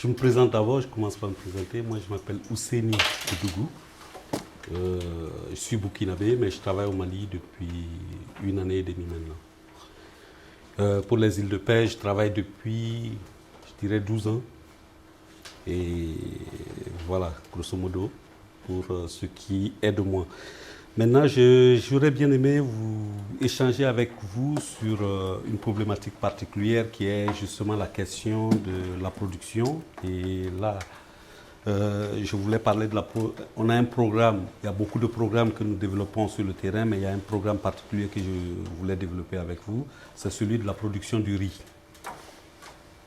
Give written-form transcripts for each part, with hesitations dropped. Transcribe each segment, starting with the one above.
Je me présente d'abord, je commence par me présenter. Moi, je m'appelle Ousseni Oudougou. Je suis burkinabé, mais je travaille au Mali depuis une année et demie maintenant. Pour les îles de paix, je travaille depuis, je dirais, 12 ans. Et voilà, grosso modo, pour ce qui est de moi. Maintenant, j'aurais bien aimé échanger avec vous sur une problématique particulière qui est justement la question de la production. Et là, je voulais parler de On a un programme, il y a beaucoup de programmes que nous développons sur le terrain, mais il y a un programme particulier que je voulais développer avec vous, c'est celui de la production du riz.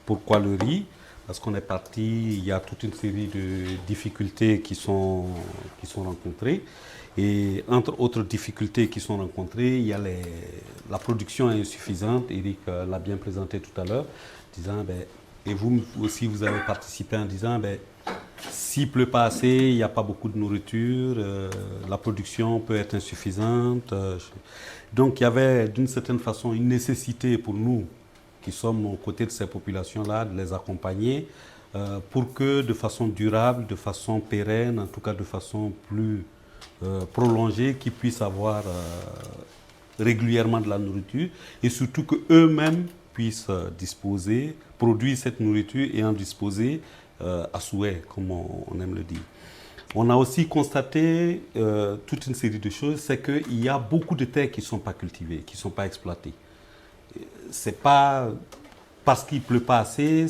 Pourquoi le riz? Parce qu'on est parti, il y a toute une série de difficultés qui sont rencontrées. Et entre autres difficultés qui sont rencontrées, il y a la production est insuffisante. Eric l'a bien présenté tout à l'heure, disant, et vous aussi vous avez participé en disant, s'il ne pleut pas assez, il n'y a pas beaucoup de nourriture, la production peut être insuffisante. Donc il y avait d'une certaine façon une nécessité pour nous qui sommes aux côtés de ces populations-là, de les accompagner pour que de façon durable, de façon pérenne, en tout cas de façon plus prolongée, qu'ils puissent avoir régulièrement de la nourriture et surtout qu'eux-mêmes puissent disposer, produire cette nourriture et en disposer à souhait, comme on aime le dire. On a aussi constaté toute une série de choses, c'est qu'il y a beaucoup de terres qui ne sont pas cultivées, qui ne sont pas exploitées. C'est pas parce qu'il ne pleut pas assez,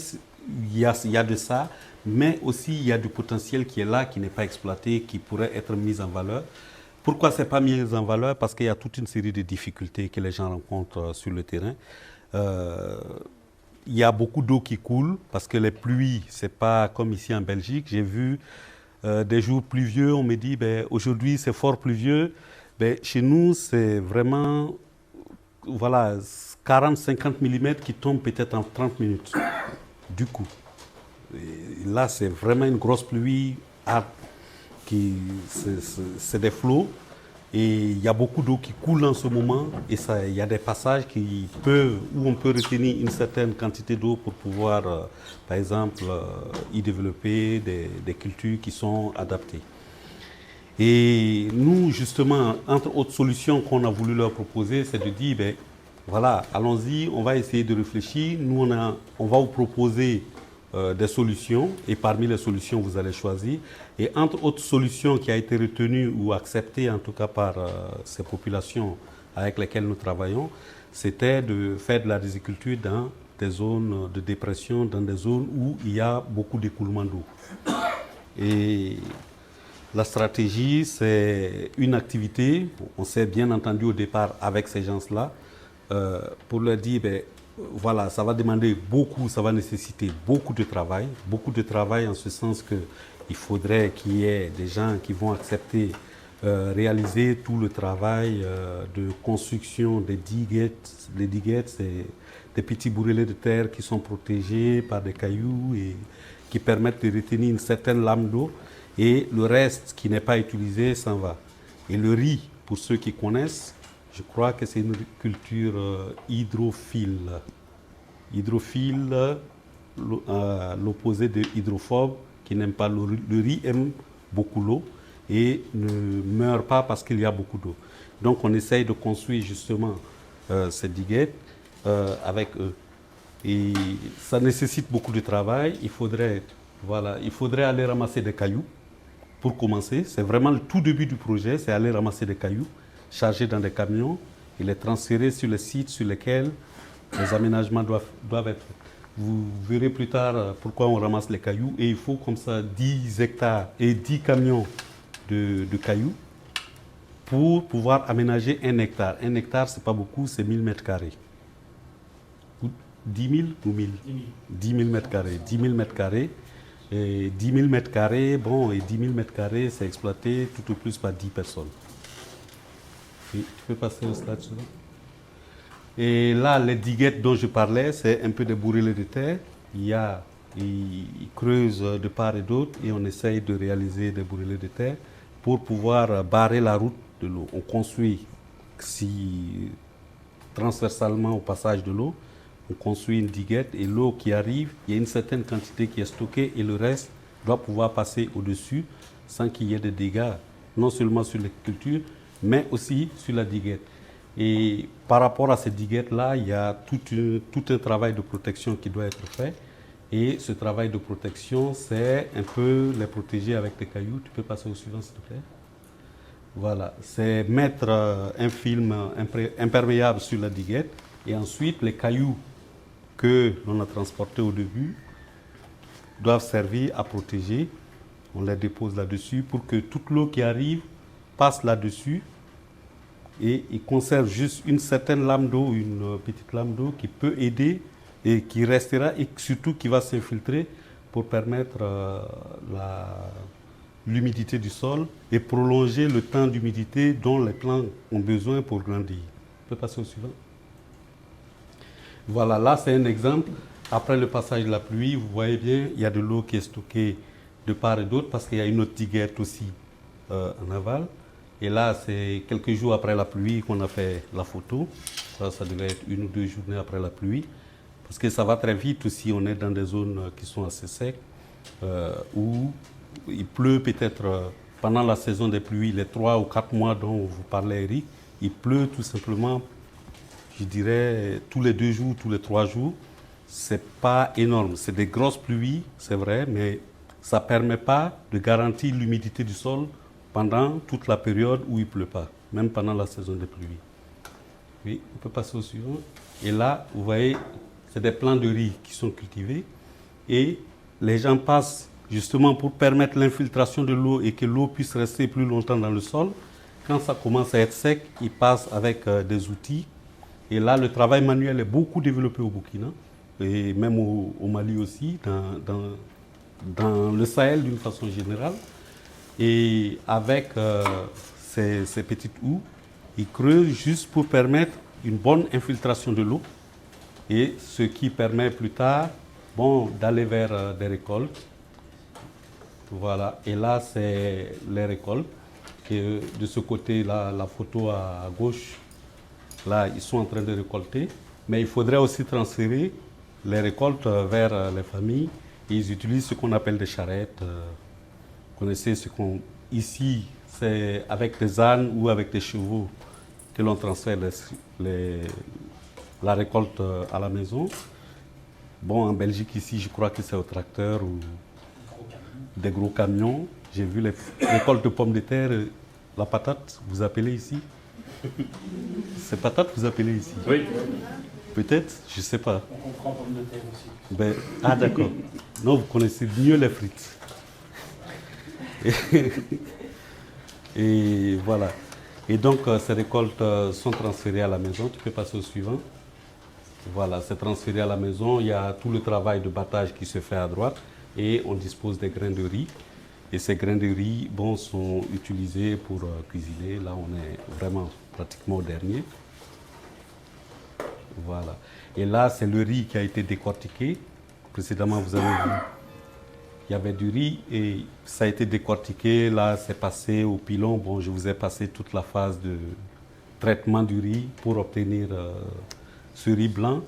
il y a de ça, mais aussi il y a du potentiel qui est là, qui n'est pas exploité, qui pourrait être mis en valeur. Pourquoi ce n'est pas mis en valeur? Parce qu'il y a toute une série de difficultés que les gens rencontrent sur le terrain. Il y a beaucoup d'eau qui coule, parce que les pluies, ce n'est pas comme ici en Belgique. J'ai vu des jours pluvieux, on me dit aujourd'hui c'est fort pluvieux. Chez nous, c'est vraiment voilà, 40-50 mm qui tombent peut-être en 30 minutes. Du coup, et là, c'est vraiment une grosse pluie. C'est des flots. Et il y a beaucoup d'eau qui coule en ce moment. Et il y a des passages où on peut retenir une certaine quantité d'eau pour pouvoir, par exemple, y développer des cultures qui sont adaptées. Et nous, justement, entre autres solutions qu'on a voulu leur proposer, c'est de dire, voilà, allons-y, on va essayer de réfléchir. Nous, on va vous proposer des solutions et parmi les solutions, vous allez choisir. Et entre autres solutions qui a été retenue ou acceptée, en tout cas par ces populations avec lesquelles nous travaillons, c'était de faire de la riziculture dans des zones de dépression, dans des zones où il y a beaucoup d'écoulement d'eau. Et la stratégie, c'est une activité, on s'est bien entendu au départ avec ces gens-là, pour leur dire, voilà, ça va demander beaucoup, ça va nécessiter beaucoup de travail en ce sens qu'il faudrait qu'il y ait des gens qui vont accepter réaliser tout le travail de construction des diguettes. Les diguettes, c'est des petits bourrelets de terre qui sont protégés par des cailloux et qui permettent de retenir une certaine lame d'eau. Et le reste qui n'est pas utilisé s'en va. Et le riz, pour ceux qui connaissent, je crois que c'est une culture hydrophile. Hydrophile, l'opposé de hydrophobe, qui n'aime pas l'eau. Le riz aime beaucoup l'eau et ne meurt pas parce qu'il y a beaucoup d'eau. Donc on essaye de construire justement ces diguettes avec eux. Et ça nécessite beaucoup de travail. Il faudrait aller ramasser des cailloux. Pour commencer, c'est vraiment le tout début du projet, c'est aller ramasser des cailloux, charger dans des camions et les transférer sur les sites sur lesquels les aménagements doivent être faits. Vous verrez plus tard pourquoi on ramasse les cailloux et il faut comme ça 10 hectares et 10 camions de cailloux pour pouvoir aménager 1 hectare. 1 hectare, c'est pas beaucoup, c'est 1000 mètres carrés. 10 000 ou 1000 10 000 mètres carrés. 10 000 mètres carrés. Et 10 000 mètres carrés, et 10 000 mètres carrés, c'est exploité tout au plus par 10 personnes. Oui, tu peux passer au slide suivant. Et là, les diguettes dont je parlais, c'est un peu des bourrelets de terre. Ils creusent de part et d'autre et on essaye de réaliser des bourrelets de terre pour pouvoir barrer la route de l'eau. On construit transversalement au passage de l'eau On construit une diguette et l'eau qui arrive, il y a une certaine quantité qui est stockée et le reste doit pouvoir passer au-dessus sans qu'il y ait de dégâts, non seulement sur les cultures, mais aussi sur la diguette. Et par rapport à cette diguette-là, il y a tout un travail de protection qui doit être fait. Et ce travail de protection, c'est un peu les protéger avec des cailloux. Tu peux passer au suivant, s'il te plaît. Voilà, c'est mettre un film imperméable sur la diguette et ensuite les cailloux que l'on a transportés au début doivent servir à protéger. On les dépose là-dessus pour que toute l'eau qui arrive passe là-dessus et il conserve juste une certaine lame d'eau, une petite lame d'eau qui peut aider et qui restera et surtout qui va s'infiltrer pour permettre l'humidité du sol et prolonger le temps d'humidité dont les plants ont besoin pour grandir. On peut passer au suivant. Voilà, là c'est un exemple. Après le passage de la pluie, vous voyez bien, il y a de l'eau qui est stockée de part et d'autre parce qu'il y a une autre diguette aussi en aval. Et là, c'est quelques jours après la pluie qu'on a fait la photo. Ça devait être 1 ou 2 journées après la pluie. Parce que ça va très vite aussi, on est dans des zones qui sont assez secs, où il pleut peut-être pendant la saison des pluies, les 3 ou 4 mois dont vous parlez, Eric, il pleut tout simplement, je dirais, tous les 2 jours, tous les 3 jours. C'est pas énorme, c'est des grosses pluies, c'est vrai, mais ça ne permet pas de garantir l'humidité du sol pendant toute la période où il ne pleut pas, même pendant la saison des pluies. Oui, on peut passer au suivant. Et là, vous voyez, c'est des plants de riz qui sont cultivés et les gens passent justement pour permettre l'infiltration de l'eau et que l'eau puisse rester plus longtemps dans le sol. Quand ça commence à être sec, ils passent avec des outils. Et là, le travail manuel est beaucoup développé au Burkina et même au Mali aussi, dans le Sahel d'une façon générale. Et avec ces petites houes, ils creusent juste pour permettre une bonne infiltration de l'eau et ce qui permet plus tard d'aller vers des récoltes. Voilà, et là c'est les récoltes. Et de ce côté, là, la photo à gauche, là ils sont en train de récolter, mais il faudrait aussi transférer les récoltes vers les familles. Et ils utilisent ce qu'on appelle des charrettes. Vous connaissez ce qu'on... Ici, c'est avec des ânes ou avec des chevaux que l'on transfère la récolte à la maison. Bon, en Belgique, ici, je crois que c'est au tracteur ou des gros camions. J'ai vu les récoltes de pommes de terre, la patate, vous appelez ici? C'est patate, vous appelez ici? Oui. Peut-être, je ne sais pas. On comprend pommes de terre aussi. Ben, ah d'accord. Non, vous connaissez mieux les frites. Et voilà. Et donc, ces récoltes sont transférées à la maison. Tu peux passer au suivant. Voilà, c'est transféré à la maison. Il y a tout le travail de battage qui se fait à droite. Et on dispose des grains de riz. Et ces grains de riz sont utilisés pour cuisiner. Là, on est vraiment pratiquement au dernier. Voilà. Et là, c'est le riz qui a été décortiqué. Précédemment, vous avez vu, il y avait du riz et ça a été décortiqué. Là, c'est passé au pilon. Bon, je vous ai passé toute la phase de traitement du riz pour obtenir ce riz blanc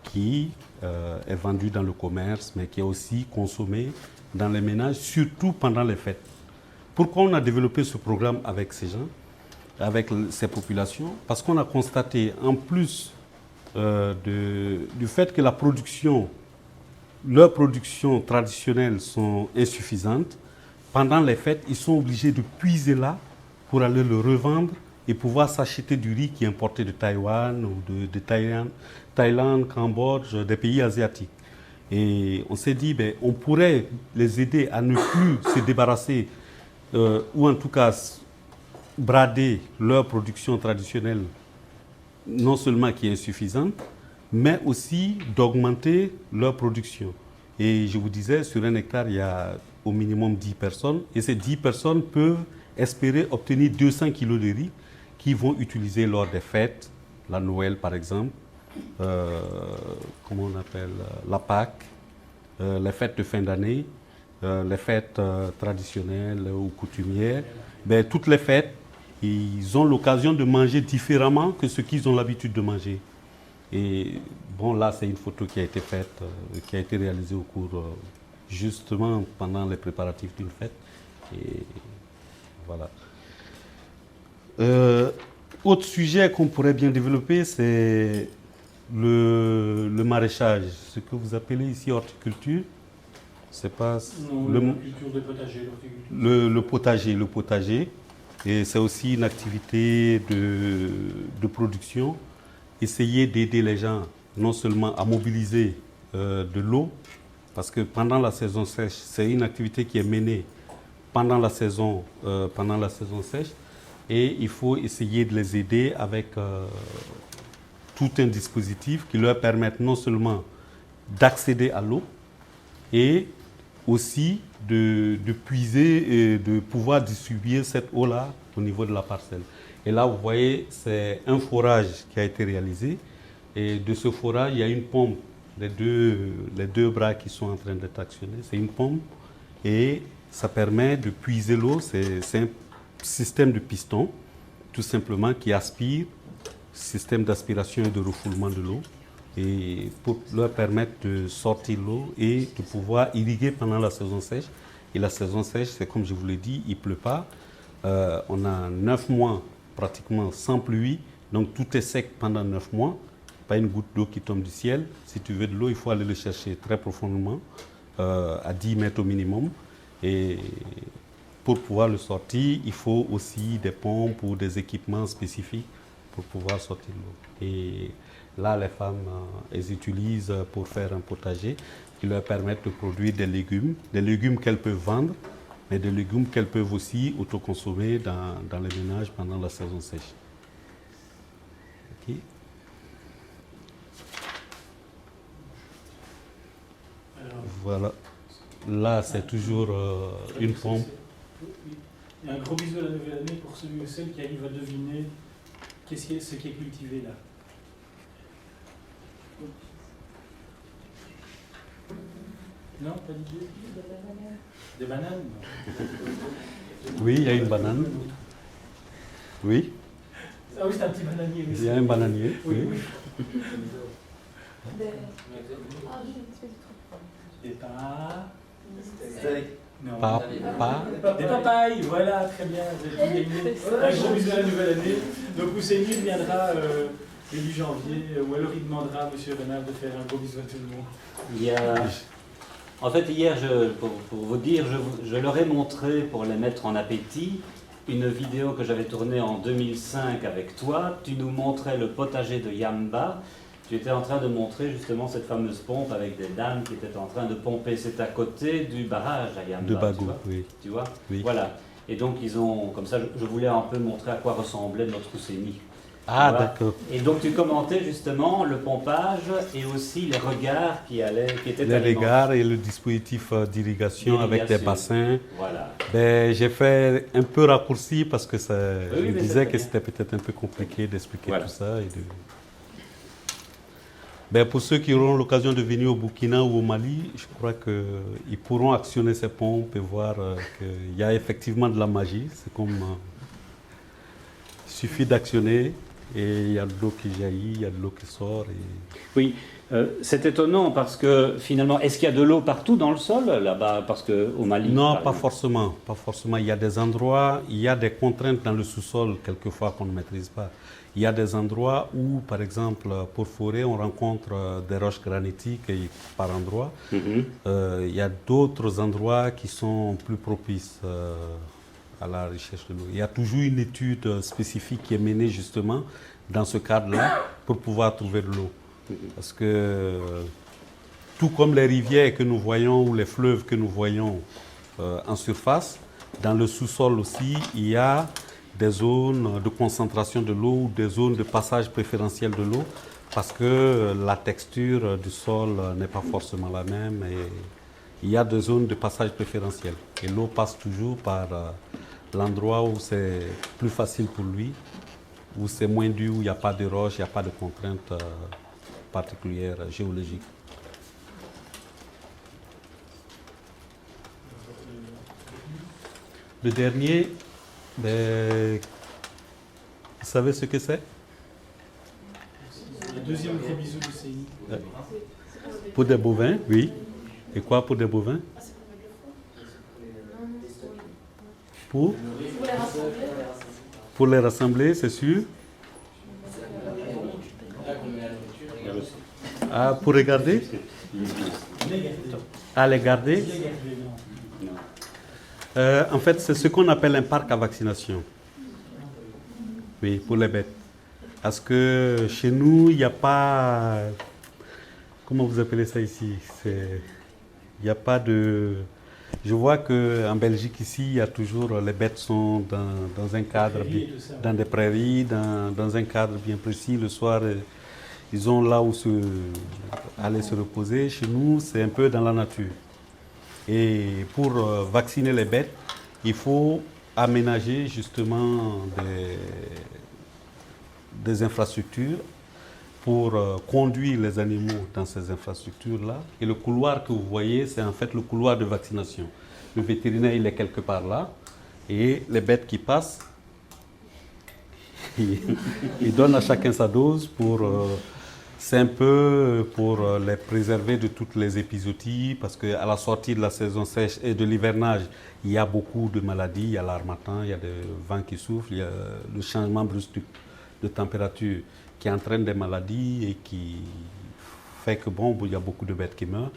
qui est vendu dans le commerce, mais qui est aussi consommé dans les ménages, surtout pendant les fêtes. Pourquoi on a développé ce programme avec ces gens, avec ces populations? Parce qu'on a constaté, en plus du fait que leurs productions traditionnelles sont insuffisantes, pendant les fêtes, ils sont obligés de puiser là pour aller le revendre et pouvoir s'acheter du riz qui est importé de Taïwan ou de Thaïlande, Cambodge, des pays asiatiques. Et on s'est dit, on pourrait les aider à ne plus se débarrasser ou en tout cas brader leur production traditionnelle, non seulement qui est insuffisante, mais aussi d'augmenter leur production. Et je vous disais, sur un hectare, il y a au minimum 10 personnes. Et ces 10 personnes peuvent espérer obtenir 200 kilos de riz qu'ils vont utiliser lors des fêtes, la Noël par exemple, comment on appelle, la Pâques, les fêtes de fin d'année, les fêtes traditionnelles ou coutumières. Toutes les fêtes, ils ont l'occasion de manger différemment que ce qu'ils ont l'habitude de manger. Et bon, là, c'est une photo qui a été faite, qui a été réalisée au cours, justement, pendant les préparatifs d'une fête. Et voilà. Autre sujet qu'on pourrait bien développer, c'est le maraîchage, ce que vous appelez ici horticulture. C'est pas non, le, la culture de potager, l'horticulture. le potager. Et c'est aussi une activité de production. Essayer d'aider les gens non seulement à mobiliser de l'eau, parce que pendant la saison sèche, c'est une activité qui est menée pendant la saison sèche, et il faut essayer de les aider avec tout un dispositif qui leur permette non seulement d'accéder à l'eau, et aussi de puiser et de pouvoir distribuer cette eau-là au niveau de la parcelle. Et là, vous voyez, c'est un forage qui a été réalisé. Et de ce forage, il y a une pompe, les deux bras qui sont en train d'être actionnés. C'est une pompe et ça permet de puiser l'eau. C'est un système de piston, tout simplement, qui aspire, système d'aspiration et de refoulement de l'eau, et pour leur permettre de sortir l'eau et de pouvoir irriguer pendant la saison sèche. Et la saison sèche, c'est comme je vous l'ai dit, il ne pleut pas. On a 9 mois pratiquement sans pluie, donc tout est sec pendant 9 mois. Pas une goutte d'eau qui tombe du ciel. Si tu veux de l'eau, il faut aller le chercher très profondément, à 10 mètres au minimum. Et pour pouvoir le sortir, il faut aussi des pompes ou des équipements spécifiques pour pouvoir sortir l'eau. Et là, les femmes, elles utilisent pour faire un potager qui leur permettent de produire des légumes qu'elles peuvent vendre, mais des légumes qu'elles peuvent aussi autoconsommer dans les ménages pendant la saison sèche. Okay. Alors, voilà. Là, c'est toujours une pompe. Il y a un gros bisou à la nouvelle année pour celui ou celle qui arrive à deviner ce qui est cultivé là. Non, pas d'idée. Des bananes. Non. Oui, il y a une banane. Oui. Ah oui, c'est un petit bananier. Il y a un bananier. Oui, Oui. oui. Des pas. Non. Des papayes, voilà, très bien. Vous avez tout gagné. Un gros bisou à la nouvelle année. Donc Ousseini viendra début janvier, ou alors il demandera à M. Renard de faire un gros bisou à tout le monde. En fait, hier, pour vous dire, je leur ai montré, pour les mettre en appétit, une vidéo que j'avais tournée en 2005 avec toi. Tu nous montrais le potager de Yamba. Tu étais en train de montrer justement cette fameuse pompe avec des dames qui étaient en train de pomper. C'est à côté du barrage à Yamba. De Bagou, oui. Tu vois, oui. Voilà. Et donc, ils ont, comme ça, je voulais un peu montrer à quoi ressemblait notre Ousseini. Ah, d'accord. Et donc tu commentais justement le pompage et aussi les regards qui étaient les regards et le dispositif d'irrigation avec des bassins. Voilà. Ben, j'ai fait un peu raccourci parce que je disais que bien. c'était peut-être un peu compliqué d'expliquer Voilà. tout ça. Ben, pour ceux qui auront l'occasion de venir au Burkina ou au Mali, je crois qu'ils pourront actionner ces pompes et voir qu'il y a effectivement de la magie. C'est comme... il suffit d'actionner. Et il y a de l'eau qui jaillit, il y a de l'eau qui sort. Oui, c'est étonnant parce que finalement, est-ce qu'il y a de l'eau partout dans le sol là-bas? Parce qu'au Mali... Non, pas forcément. Pas forcément. Il y a des endroits, il y a des contraintes dans le sous-sol quelquefois qu'on ne maîtrise pas. Il y a des endroits où, par exemple, pour forer, on rencontre des roches granitiques par endroits. Il y a d'autres endroits qui sont plus propices à la recherche de l'eau. Il y a toujours une étude spécifique qui est menée justement dans ce cadre-là pour pouvoir trouver de l'eau. Parce que tout comme les rivières que nous voyons ou les fleuves que nous voyons en surface, dans le sous-sol aussi, il y a des zones de concentration de l'eau ou des zones de passage préférentiel de l'eau parce que la texture du sol n'est pas forcément la même et il y a des zones de passage préférentiel. Et l'eau passe toujours par l'endroit où c'est plus facile pour lui, où c'est moins dur, où il n'y a pas de roches, il n'y a pas de contraintes particulières géologiques. Le dernier, ben, vous savez ce que c'est? Deuxième gros bisou de CI. Pour des bovins, oui. Et quoi pour des bovins? Pour les rassembler, c'est sûr. Ah, pour regarder? Ah, les garder? En fait, c'est ce qu'on appelle un parc à vaccination. Oui, pour les bêtes. Parce que chez nous, il n'y a pas... Comment vous appelez ça ici? Il n'y a pas de... Je vois qu'en Belgique, ici, il y a toujours... Les bêtes sont dans un cadre, dans des prairies, dans un cadre bien précis. Le soir, ils ont là où aller se reposer. Chez nous, c'est un peu dans la nature. Et pour vacciner les bêtes, il faut aménager justement des infrastructures pour conduire les animaux dans ces infrastructures-là. Et le couloir que vous voyez, c'est en fait le couloir de vaccination. Le vétérinaire, il est quelque part là. Et les bêtes qui passent, il donne à chacun sa dose pour... c'est un peu pour les préserver de toutes les épizooties, parce qu'à la sortie de la saison sèche et de l'hivernage, il y a beaucoup de maladies. Il y a l'harmattan, il y a des vents qui soufflent, il y a le changement brusque de température qui entraîne des maladies et qui fait que bon, il y a beaucoup de bêtes qui meurent.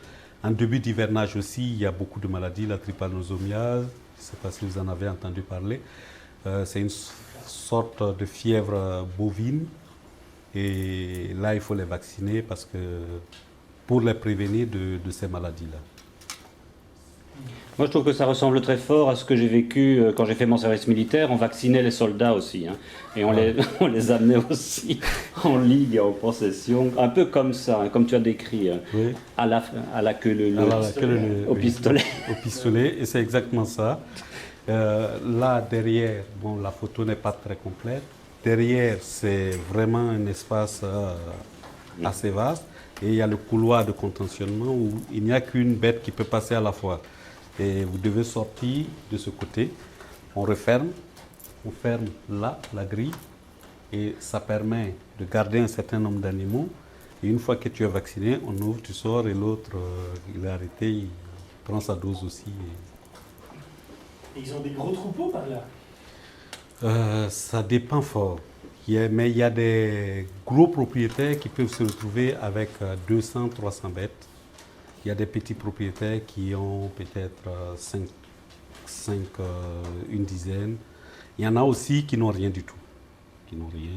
En début d'hivernage aussi, il y a beaucoup de maladies, la trypanosomiase, je ne sais pas si vous en avez entendu parler. C'est une sorte de fièvre bovine. Et là, il faut les vacciner parce que pour les prévenir de ces maladies-là. Moi, je trouve que ça ressemble très fort à ce que j'ai vécu quand j'ai fait mon service militaire. On vaccinait les soldats aussi. Hein, et on les amenait aussi en ligue, en procession. Un peu comme ça, hein, comme tu as décrit. Oui. À la queue au pistolet. Au pistolet, et c'est exactement ça. Là, derrière, bon, la photo n'est pas très complète. Derrière, c'est vraiment un espace assez vaste. Et il y a le couloir de contentionnement où il n'y a qu'une bête qui peut passer à la fois. Et vous devez sortir de ce côté. On referme. On ferme là, la grille. Et ça permet de garder un certain nombre d'animaux. Et une fois que tu es vacciné, on ouvre, tu sors et l'autre, il est arrêté, il prend sa dose aussi. Et ils ont des gros troupeaux par là? Ça dépend fort. Mais il y a des gros propriétaires qui peuvent se retrouver avec 200, 300 bêtes. Il y a des petits propriétaires qui ont peut-être 5, une dizaine. Il y en a aussi qui n'ont rien du tout. Qui n'ont rien.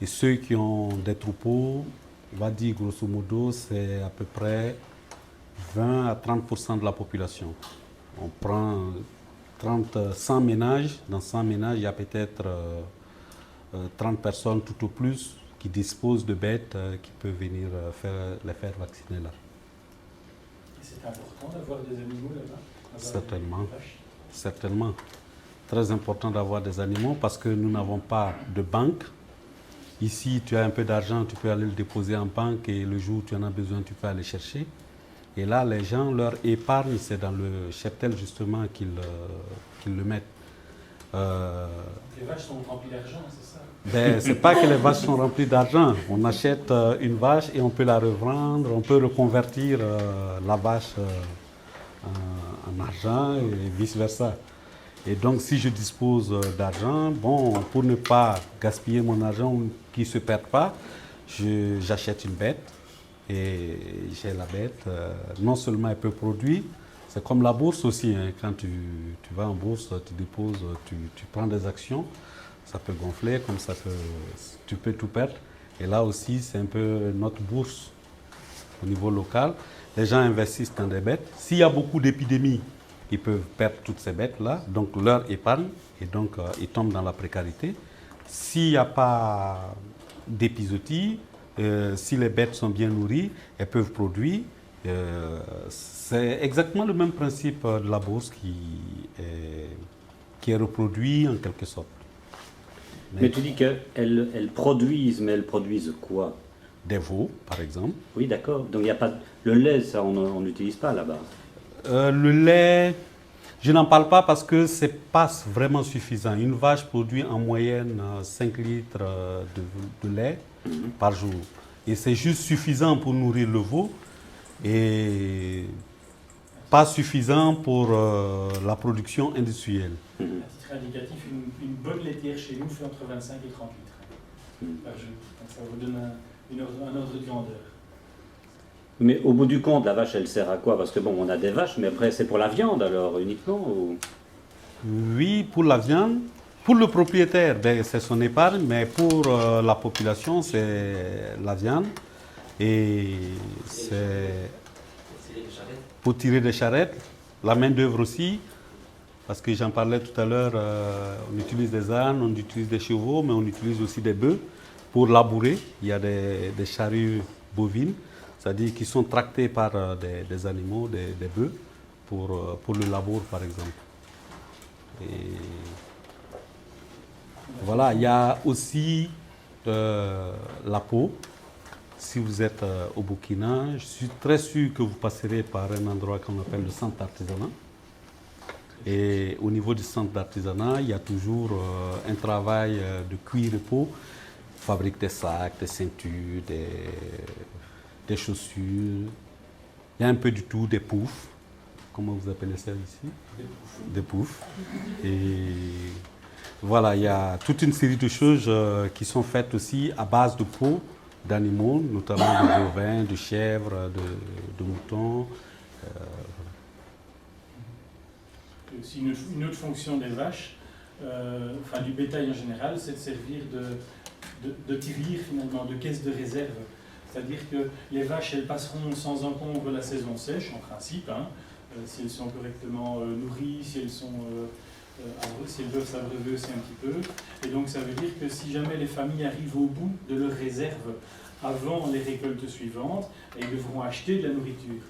Et ceux qui ont des troupeaux, on va dire grosso modo, c'est à peu près 20 à 30% de la population. On prend 100 ménages. Dans 100 ménages, il y a peut-être 30 personnes tout au plus qui disposent de bêtes qui peuvent venir les faire vacciner là. Et c'est important d'avoir des animaux là-bas? Certainement. Certainement. Très important d'avoir des animaux parce que nous n'avons pas de banque. Ici, tu as un peu d'argent, tu peux aller le déposer en banque et le jour où tu en as besoin, tu peux aller chercher. Et là, les gens, leur épargne, c'est dans le cheptel justement qu'ils le mettent. Les vaches sont remplies d'argent, c'est ça? Ben, c'est pas que les vaches sont remplies d'argent. On achète une vache et on peut la revendre, on peut reconvertir la vache en argent et vice-versa. Et donc, si je dispose d'argent, bon, pour ne pas gaspiller mon argent qui ne se perd pas, j'achète une bête. Et j'ai la bête, non seulement elle peut produire, c'est comme la bourse aussi. Hein. Quand tu vas en bourse, tu déposes, tu prends des actions, ça peut gonfler, comme ça tu peux tout perdre. Et là aussi, c'est un peu notre bourse au niveau local. Les gens investissent dans des bêtes. S'il y a beaucoup d'épidémies, ils peuvent perdre toutes ces bêtes-là, donc leur épargne, et donc ils tombent dans la précarité. S'il n'y a pas d'épizootie, si les bêtes sont bien nourries, elles peuvent produire. C'est exactement le même principe de la bourse qui est reproduit en quelque sorte. Mais tu dis qu'elles produisent, mais elles produisent quoi? Des veaux, par exemple. Oui, d'accord. Donc il n'y a pas... Le lait, ça, on n'utilise pas là-bas. Le lait... Je n'en parle pas parce que ce n'est pas vraiment suffisant. Une vache produit en moyenne 5 litres de lait par jour. Et c'est juste suffisant pour nourrir le veau et pas suffisant pour la production industrielle. À titre indicatif, une bonne laitière chez nous fait entre 25 et 30 litres par jour. Donc ça vous donne un ordre de grandeur. Mais au bout du compte, la vache, elle sert à quoi? Parce que bon, on a des vaches, mais après, c'est pour la viande alors uniquement ou... Oui, pour la viande. Pour le propriétaire, ben, c'est son épargne, mais pour la population, c'est la viande. Et c'est pour tirer des charrettes, la main-d'œuvre aussi, parce que j'en parlais tout à l'heure, on utilise des ânes, on utilise des chevaux, mais on utilise aussi des bœufs pour labourer. Il y a des charrues bovines, c'est-à-dire qui sont tractés par des animaux, des bœufs, pour le labour par exemple. Et voilà, il y a aussi la peau. Si vous êtes au Burkina, je suis très sûr que vous passerez par un endroit qu'on appelle le centre d'artisanat. Et au niveau du centre d'artisanat, il y a toujours un travail de cuir et peau. On fabrique des sacs, des ceintures, des chaussures. Il y a un peu du tout, des poufs. Comment vous appelez ça ici? Des poufs. Et voilà, il y a toute une série de choses qui sont faites aussi à base de peau d'animaux, notamment de bovins, de chèvres, de moutons. Aussi une autre fonction des vaches, enfin du bétail en général, c'est de servir de tirelire finalement, de caisse de réserve. C'est-à-dire que les vaches, elles passeront sans encombre la saison sèche, en principe, hein, si elles sont correctement nourries, si elles doivent s'abreuver aussi un petit peu. Et donc ça veut dire que si jamais les familles arrivent au bout de leurs réserves avant les récoltes suivantes, ils devront acheter de la nourriture.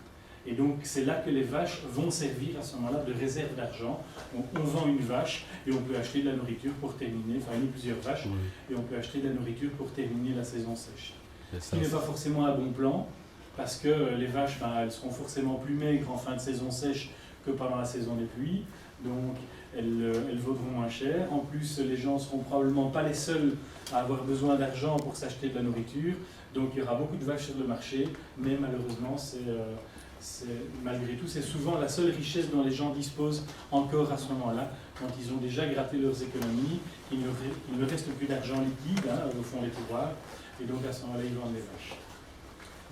Et donc c'est là que les vaches vont servir à ce moment-là de réserve d'argent. Donc on vend une vache et on peut acheter de la nourriture pour terminer, enfin une ou plusieurs vaches, et on peut acheter de la nourriture pour terminer la saison sèche. Ce qui n'est pas forcément un bon plan, parce que les vaches, elles seront forcément plus maigres en fin de saison sèche que pendant la saison des pluies, donc elles vaudront moins cher. En plus, les gens ne seront probablement pas les seuls à avoir besoin d'argent pour s'acheter de la nourriture, donc il y aura beaucoup de vaches sur le marché, mais malheureusement, malgré tout, c'est souvent la seule richesse dont les gens disposent encore à ce moment-là, quand ils ont déjà gratté leurs économies, il ne reste plus d'argent liquide au fond des tiroirs, et donc à ce moment-là, ils vendent les vaches.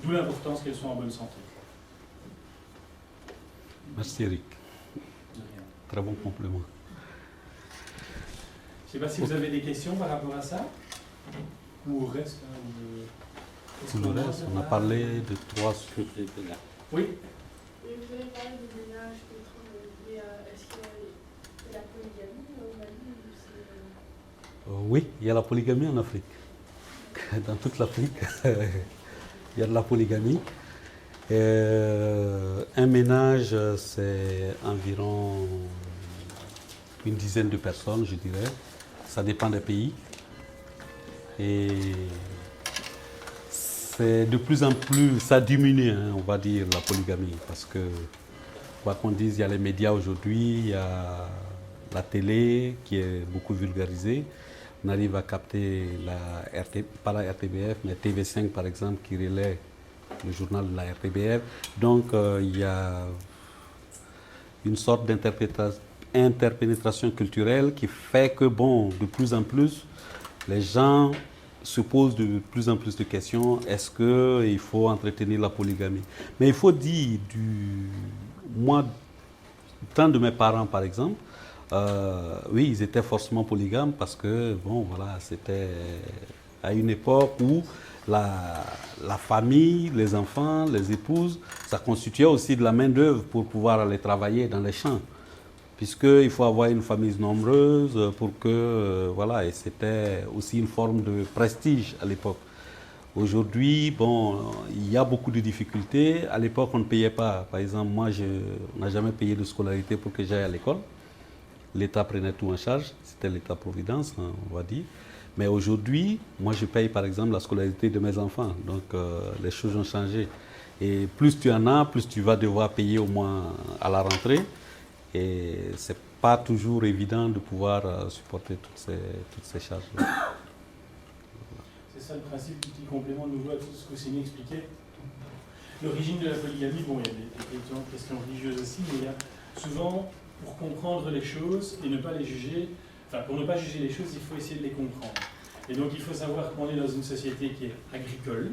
D'où l'importance qu'elles soient en bonne santé. Merci Eric. Très bon compliment. Je ne sais pas si vous avez des questions par rapport à ça, ou au reste. Tout le reste, on a parlé de 3 sujets. Oui. Vous avez parlé du ménage, mais est-ce qu'il y a la polygamie au Mali? Oui, il y a la polygamie en Afrique. Dans toute l'Afrique, il y a de la polygamie. Un ménage, c'est environ une dizaine de personnes, je dirais. Ça dépend des pays. Et c'est de plus en plus, ça diminue, on va dire, la polygamie. Parce que, quoi qu'on dise, il y a les médias aujourd'hui, il y a la télé qui est beaucoup vulgarisée. On arrive à capter, pas la RTBF, mais TV5 par exemple, qui relaie le journal de la RTBF. Donc il y a une sorte d'interpénétration culturelle qui fait que, bon, de plus en plus, les gens se posent de plus en plus de questions. Est-ce qu'il faut entretenir la polygamie? Mais il faut dire, moi, du temps de mes parents par exemple, oui, ils étaient forcément polygames parce que, bon, voilà, c'était à une époque où la famille, les enfants, les épouses, ça constituait aussi de la main-d'œuvre pour pouvoir aller travailler dans les champs. Puisqu'il faut avoir une famille nombreuse pour que, voilà, et c'était aussi une forme de prestige à l'époque. Aujourd'hui, bon, il y a beaucoup de difficultés. À l'époque, on ne payait pas. Par exemple, moi, on n'a jamais payé de scolarité pour que j'aille à l'école. L'État prenait tout en charge, c'était l'État-providence, on va dire. Mais aujourd'hui, moi je paye par exemple la scolarité de mes enfants, donc les choses ont changé. Et plus tu en as, plus tu vas devoir payer au moins à la rentrée. Et ce n'est pas toujours évident de pouvoir supporter toutes ces charges-là. C'est ça le principe, petit complément de nouveau à tout ce que Céline expliquait. L'origine de la polygamie, bon, il y a des questions religieuses aussi, mais il y a souvent, pour comprendre les choses et ne pas les juger, enfin, pour ne pas juger les choses, il faut essayer de les comprendre. Et donc, il faut savoir qu'on est dans une société qui est agricole.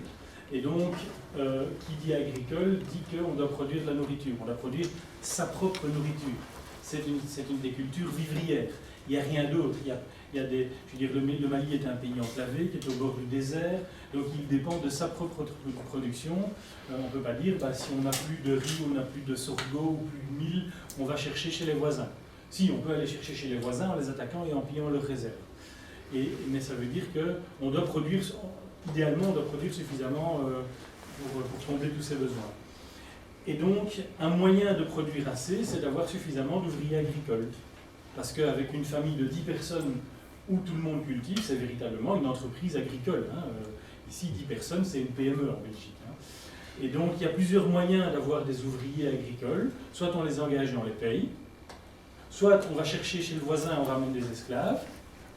Et donc, qui dit agricole dit qu'on doit produire de la nourriture, on doit produire sa propre nourriture. C'est une des cultures vivrières. Il n'y a rien d'autre. Il y a des, je veux dire, le Mali est un pays enclavé qui est au bord du désert, donc il dépend de sa propre production. On ne peut pas dire, si on n'a plus de riz, on n'a plus de sorgho ou plus de mil, on va chercher chez les voisins. Si, on peut aller chercher chez les voisins en les attaquant et en pillant leurs réserves. Mais ça veut dire qu'on doit produire, idéalement, on doit produire suffisamment pour combler tous ces besoins. Et donc, un moyen de produire assez, c'est d'avoir suffisamment d'ouvriers agricoles. Parce qu'avec une famille de 10 personnes où tout le monde cultive, c'est véritablement une entreprise agricole. Ici, 10 personnes, c'est une PME en Belgique. Et donc, il y a plusieurs moyens d'avoir des ouvriers agricoles. Soit on les engage et on les paye, soit on va chercher chez le voisin et on ramène des esclaves.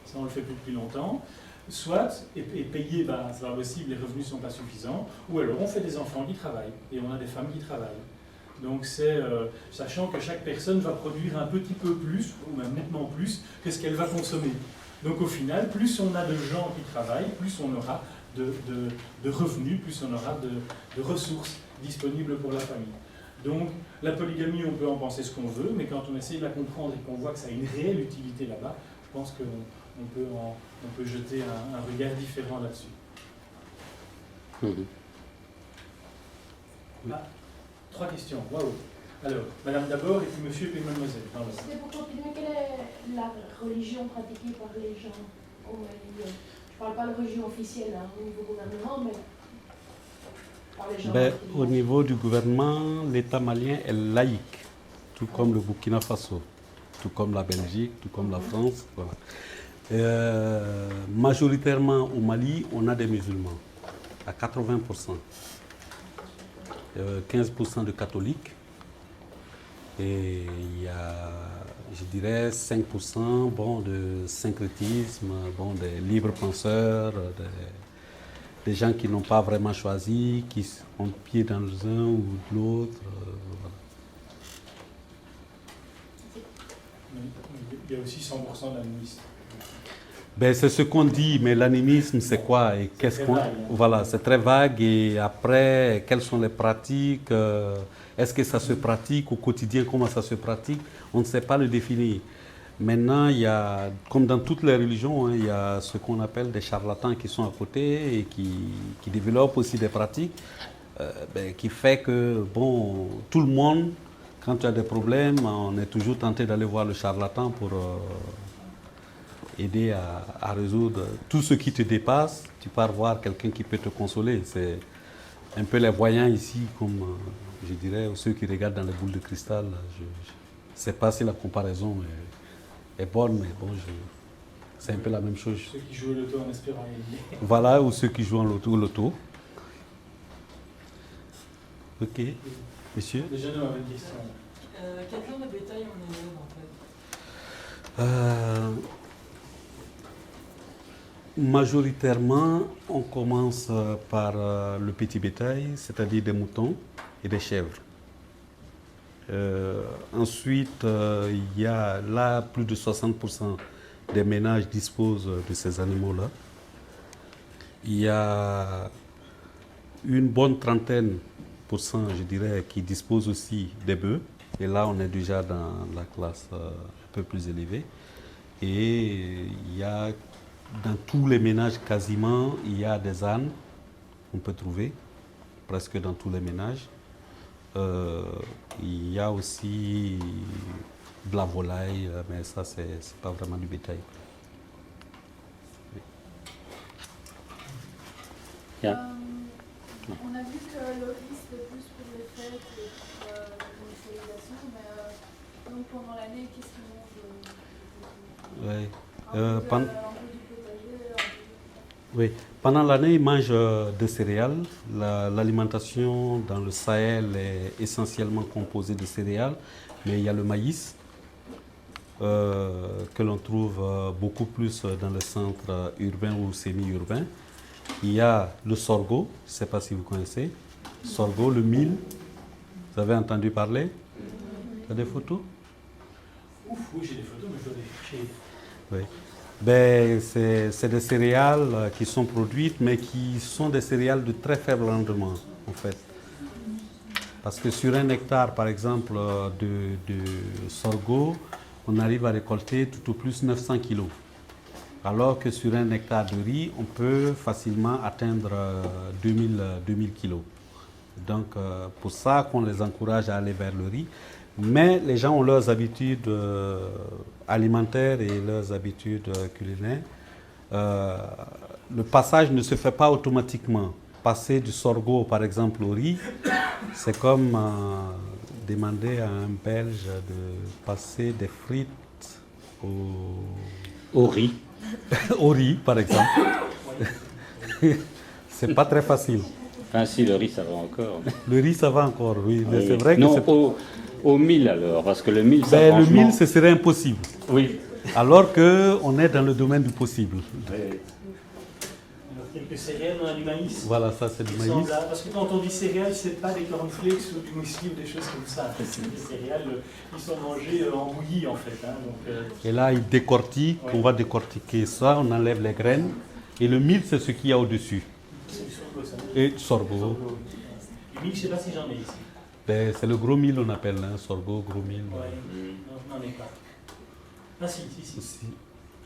Ça, on le fait plus depuis longtemps. Soit, et payer, c'est pas possible, les revenus ne sont pas suffisants. Ou alors, on fait des enfants qui travaillent et on a des femmes qui travaillent. Donc c'est sachant que chaque personne va produire un petit peu plus, ou même nettement plus, que ce qu'elle va consommer. Donc au final, plus on a de gens qui travaillent, plus on aura de revenus, plus on aura de ressources disponibles pour la famille. Donc la polygamie, on peut en penser ce qu'on veut, mais quand on essaie de la comprendre et qu'on voit que ça a une réelle utilité là-bas, je pense qu'on peut jeter un regard différent là-dessus. Oui. Ah. 3 questions, waouh. Alors, madame d'abord, et puis monsieur, et puis mademoiselle. C'était pour continuer, quelle est la religion pratiquée par les gens au Mali? Je ne parle pas de religion officielle au niveau gouvernement, mais par les gens. Au niveau du gouvernement, l'État malien est laïque, tout comme le Burkina Faso, tout comme la Belgique, tout comme la France. Voilà. Majoritairement au Mali, on a des musulmans, à 80%. 15% de catholiques et il y a, je dirais, 5% de syncrétisme, des libres penseurs, des gens qui n'ont pas vraiment choisi, qui ont pied dans l'un ou l'autre. Voilà. Il y a aussi 100% d'animistes. C'est ce qu'on dit, mais l'animisme, c'est quoi et qu'est-ce qu'on... Voilà, c'est très vague. Et après, quelles sont les pratiques? Est-ce que ça se pratique au quotidien? Comment ça se pratique? On ne sait pas le définir. Maintenant, il y a, comme dans toutes les religions, il y a ce qu'on appelle des charlatans qui sont à côté et qui développent aussi des pratiques qui fait que, tout le monde, quand tu as des problèmes, on est toujours tenté d'aller voir le charlatan pour... aider à résoudre tout ce qui te dépasse. Tu pars voir quelqu'un qui peut te consoler. C'est un peu les voyants ici, comme je dirais, ou ceux qui regardent dans les boules de cristal. Je ne sais pas si la comparaison est bonne, mais c'est un peu la même chose. Ceux qui jouent au loto en espérant gagner. Voilà, ou ceux qui jouent en loto. Ok. Monsieur? Les jeunes avaient une question. Quel genre de bétail on élève en fait? Majoritairement, on commence par le petit bétail, c'est-à-dire des moutons et des chèvres. Ensuite, il y a là plus de 60% des ménages disposent de ces animaux-là. Il y a une bonne trentaine, je dirais, qui disposent aussi des bœufs. Et là, on est déjà dans la classe un peu plus élevée. Et il y a dans tous les ménages quasiment, il y a des ânes qu'on peut trouver, presque dans tous les ménages. Il y a aussi de la volaille, mais ça, c'est pas vraiment du bétail. Yeah. On a vu que le riz, c'était plus pour les fêtes et pour la commercialisation, mais donc pendant l'année, qu'est-ce qu'ils mangent? Oui, pendant l'année, ils mangent des céréales. L'alimentation dans le Sahel est essentiellement composée de céréales, mais il y a le maïs, que l'on trouve beaucoup plus dans les centres urbains ou semi-urbains. Il y a le sorgho, je ne sais pas si vous connaissez. Sorgho, le mil, vous avez entendu parler? Vous avez des photos? Ouf, oui, j'ai des photos, mais je dois les chercher. Oui. Ben, c'est des céréales qui sont produites, mais qui sont des céréales de très faible rendement, en fait. Parce que sur un hectare, par exemple, de sorgho, on arrive à récolter tout au plus 900 kilos. Alors que sur un hectare de riz, on peut facilement atteindre 2000 kilos. Donc, pour ça qu'on les encourage à aller vers le riz. Mais les gens ont leurs habitudes alimentaires et leurs habitudes culinaires. Le passage ne se fait pas automatiquement. Passer du sorgho, par exemple, au riz, c'est comme demander à un Belge de passer des frites Au riz. au riz, par exemple. C'est pas très facile. Enfin, si, le riz, ça va encore. Le riz, ça va encore, oui. Mais Oui. c'est vrai que non, c'est... au mil alors, parce que le mil, ça Ben, le franchement... mil, ce serait impossible. Oui. Alors qu'on est dans le domaine du possible. Oui. Alors, quelques céréales, on a du maïs. Voilà, ça c'est du maïs. Semblable. Parce que quand on dit céréales, c'est pas des cornflakes ou du muesli ou des choses comme ça. C'est des céréales qui sont mangées en bouillie en fait. Hein, donc, Et là, il décortique, Ouais. on va décortiquer ça, on enlève les graines. Et le mil, c'est ce qu'il y a au-dessus. c'est du sorgho, ça. Et sorgho. Sorgho. Du mil, je sais pas si j'en ai ici. Ben, c'est le gros mil, on appelle, hein, sorgho, gros mil. Ouais. Non, je n'en ai pas. Ah si. Si.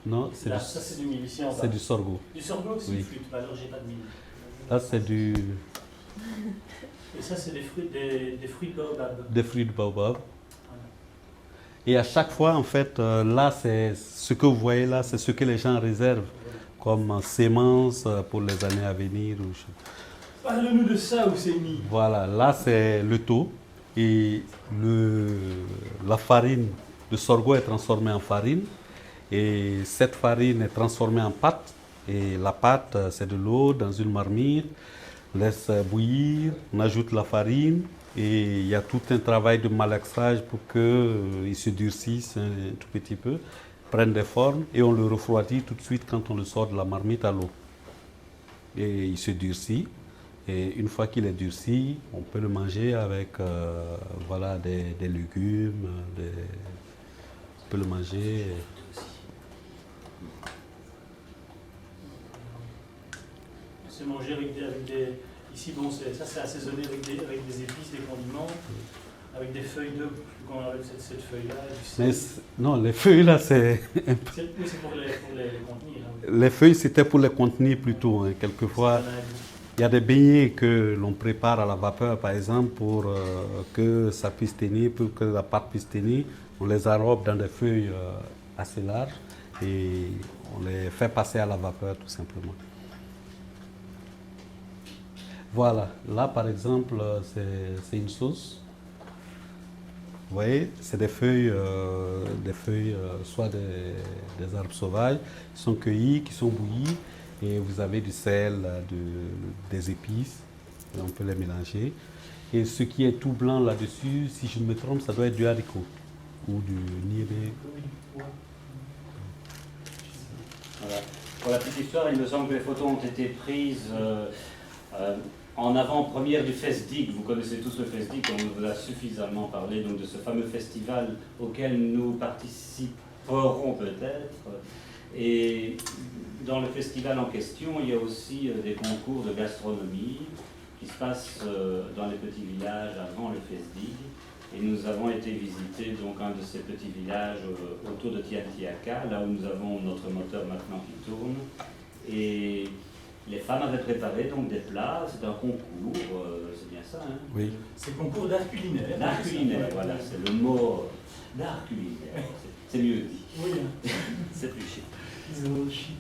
Non, c'est Là, du, ça c'est du mil ici en bas. c'est du sorgho. Du sorgho, c'est Oui. du flûte. Bah, alors j'ai pas de mil. Là, c'est du, Et ça c'est des fruits de baobab. des fruits de baobab. Voilà. Et à chaque fois, en fait, là, c'est ce que vous voyez là, c'est ce que les gens réservent comme semences pour les années à venir. Parle-nous de ça, Ousseini. Voilà, là, c'est le taux. Et la farine, le sorgho est transformé en farine. Et cette farine est transformée en pâte. Et la pâte, c'est de l'eau dans une marmite. On laisse bouillir, on ajoute la farine. Et il y a tout un travail de malaxage pour qu'il se durcisse un tout petit peu, prenne des formes. Et on le refroidit tout de suite quand on le sort de la marmite à l'eau. Et il se durcit. Et une fois qu'il est durci, on peut le manger avec voilà, des légumes. On peut le manger. C'est mangé avec des... Ici, bon, ça c'est assaisonné avec des épices, des condiments, avec des feuilles de... Comment on appelle cette feuille-là? Mais non, les feuilles là, c'est... Oui, c'est pour les contenir. Hein. Les feuilles, c'était pour les contenir plutôt. Hein. Quelquefois, il y a des beignets que l'on prépare à la vapeur, par exemple, pour que ça puisse tenir, pour que la pâte puisse tenir. On les enrobe dans des feuilles assez larges et on les fait passer à la vapeur, tout simplement. Voilà, là par exemple, c'est une sauce. Vous voyez, c'est des feuilles, soit des arbres sauvages, qui sont cueillis, qui sont bouillis, et vous avez du sel, des épices, et on peut les mélanger. Et ce qui est tout blanc là-dessus, si je ne me trompe, ça doit être du haricot ou du niré. Voilà. Pour la petite histoire, il me semble que les photos ont été prises en avant-première du FESDIG. Vous connaissez tous le FESDIG, on vous a suffisamment parlé donc, de ce fameux festival auquel nous participerons peut-être. Et dans le festival en question, il y a aussi des concours de gastronomie qui se passent dans les petits villages avant le FESDIG. Et nous avons été visiter donc un de ces petits villages autour de Tiantiaka, là où nous avons notre moteur maintenant qui tourne. Et les femmes avaient préparé donc des plats, c'est un concours, c'est bien ça, hein? Oui. C'est concours d'art culinaire. D'art culinaire, voilà, c'est le mot d'art culinaire, c'est mieux dit, Oui, hein. c'est plus chic. Ils ont chic.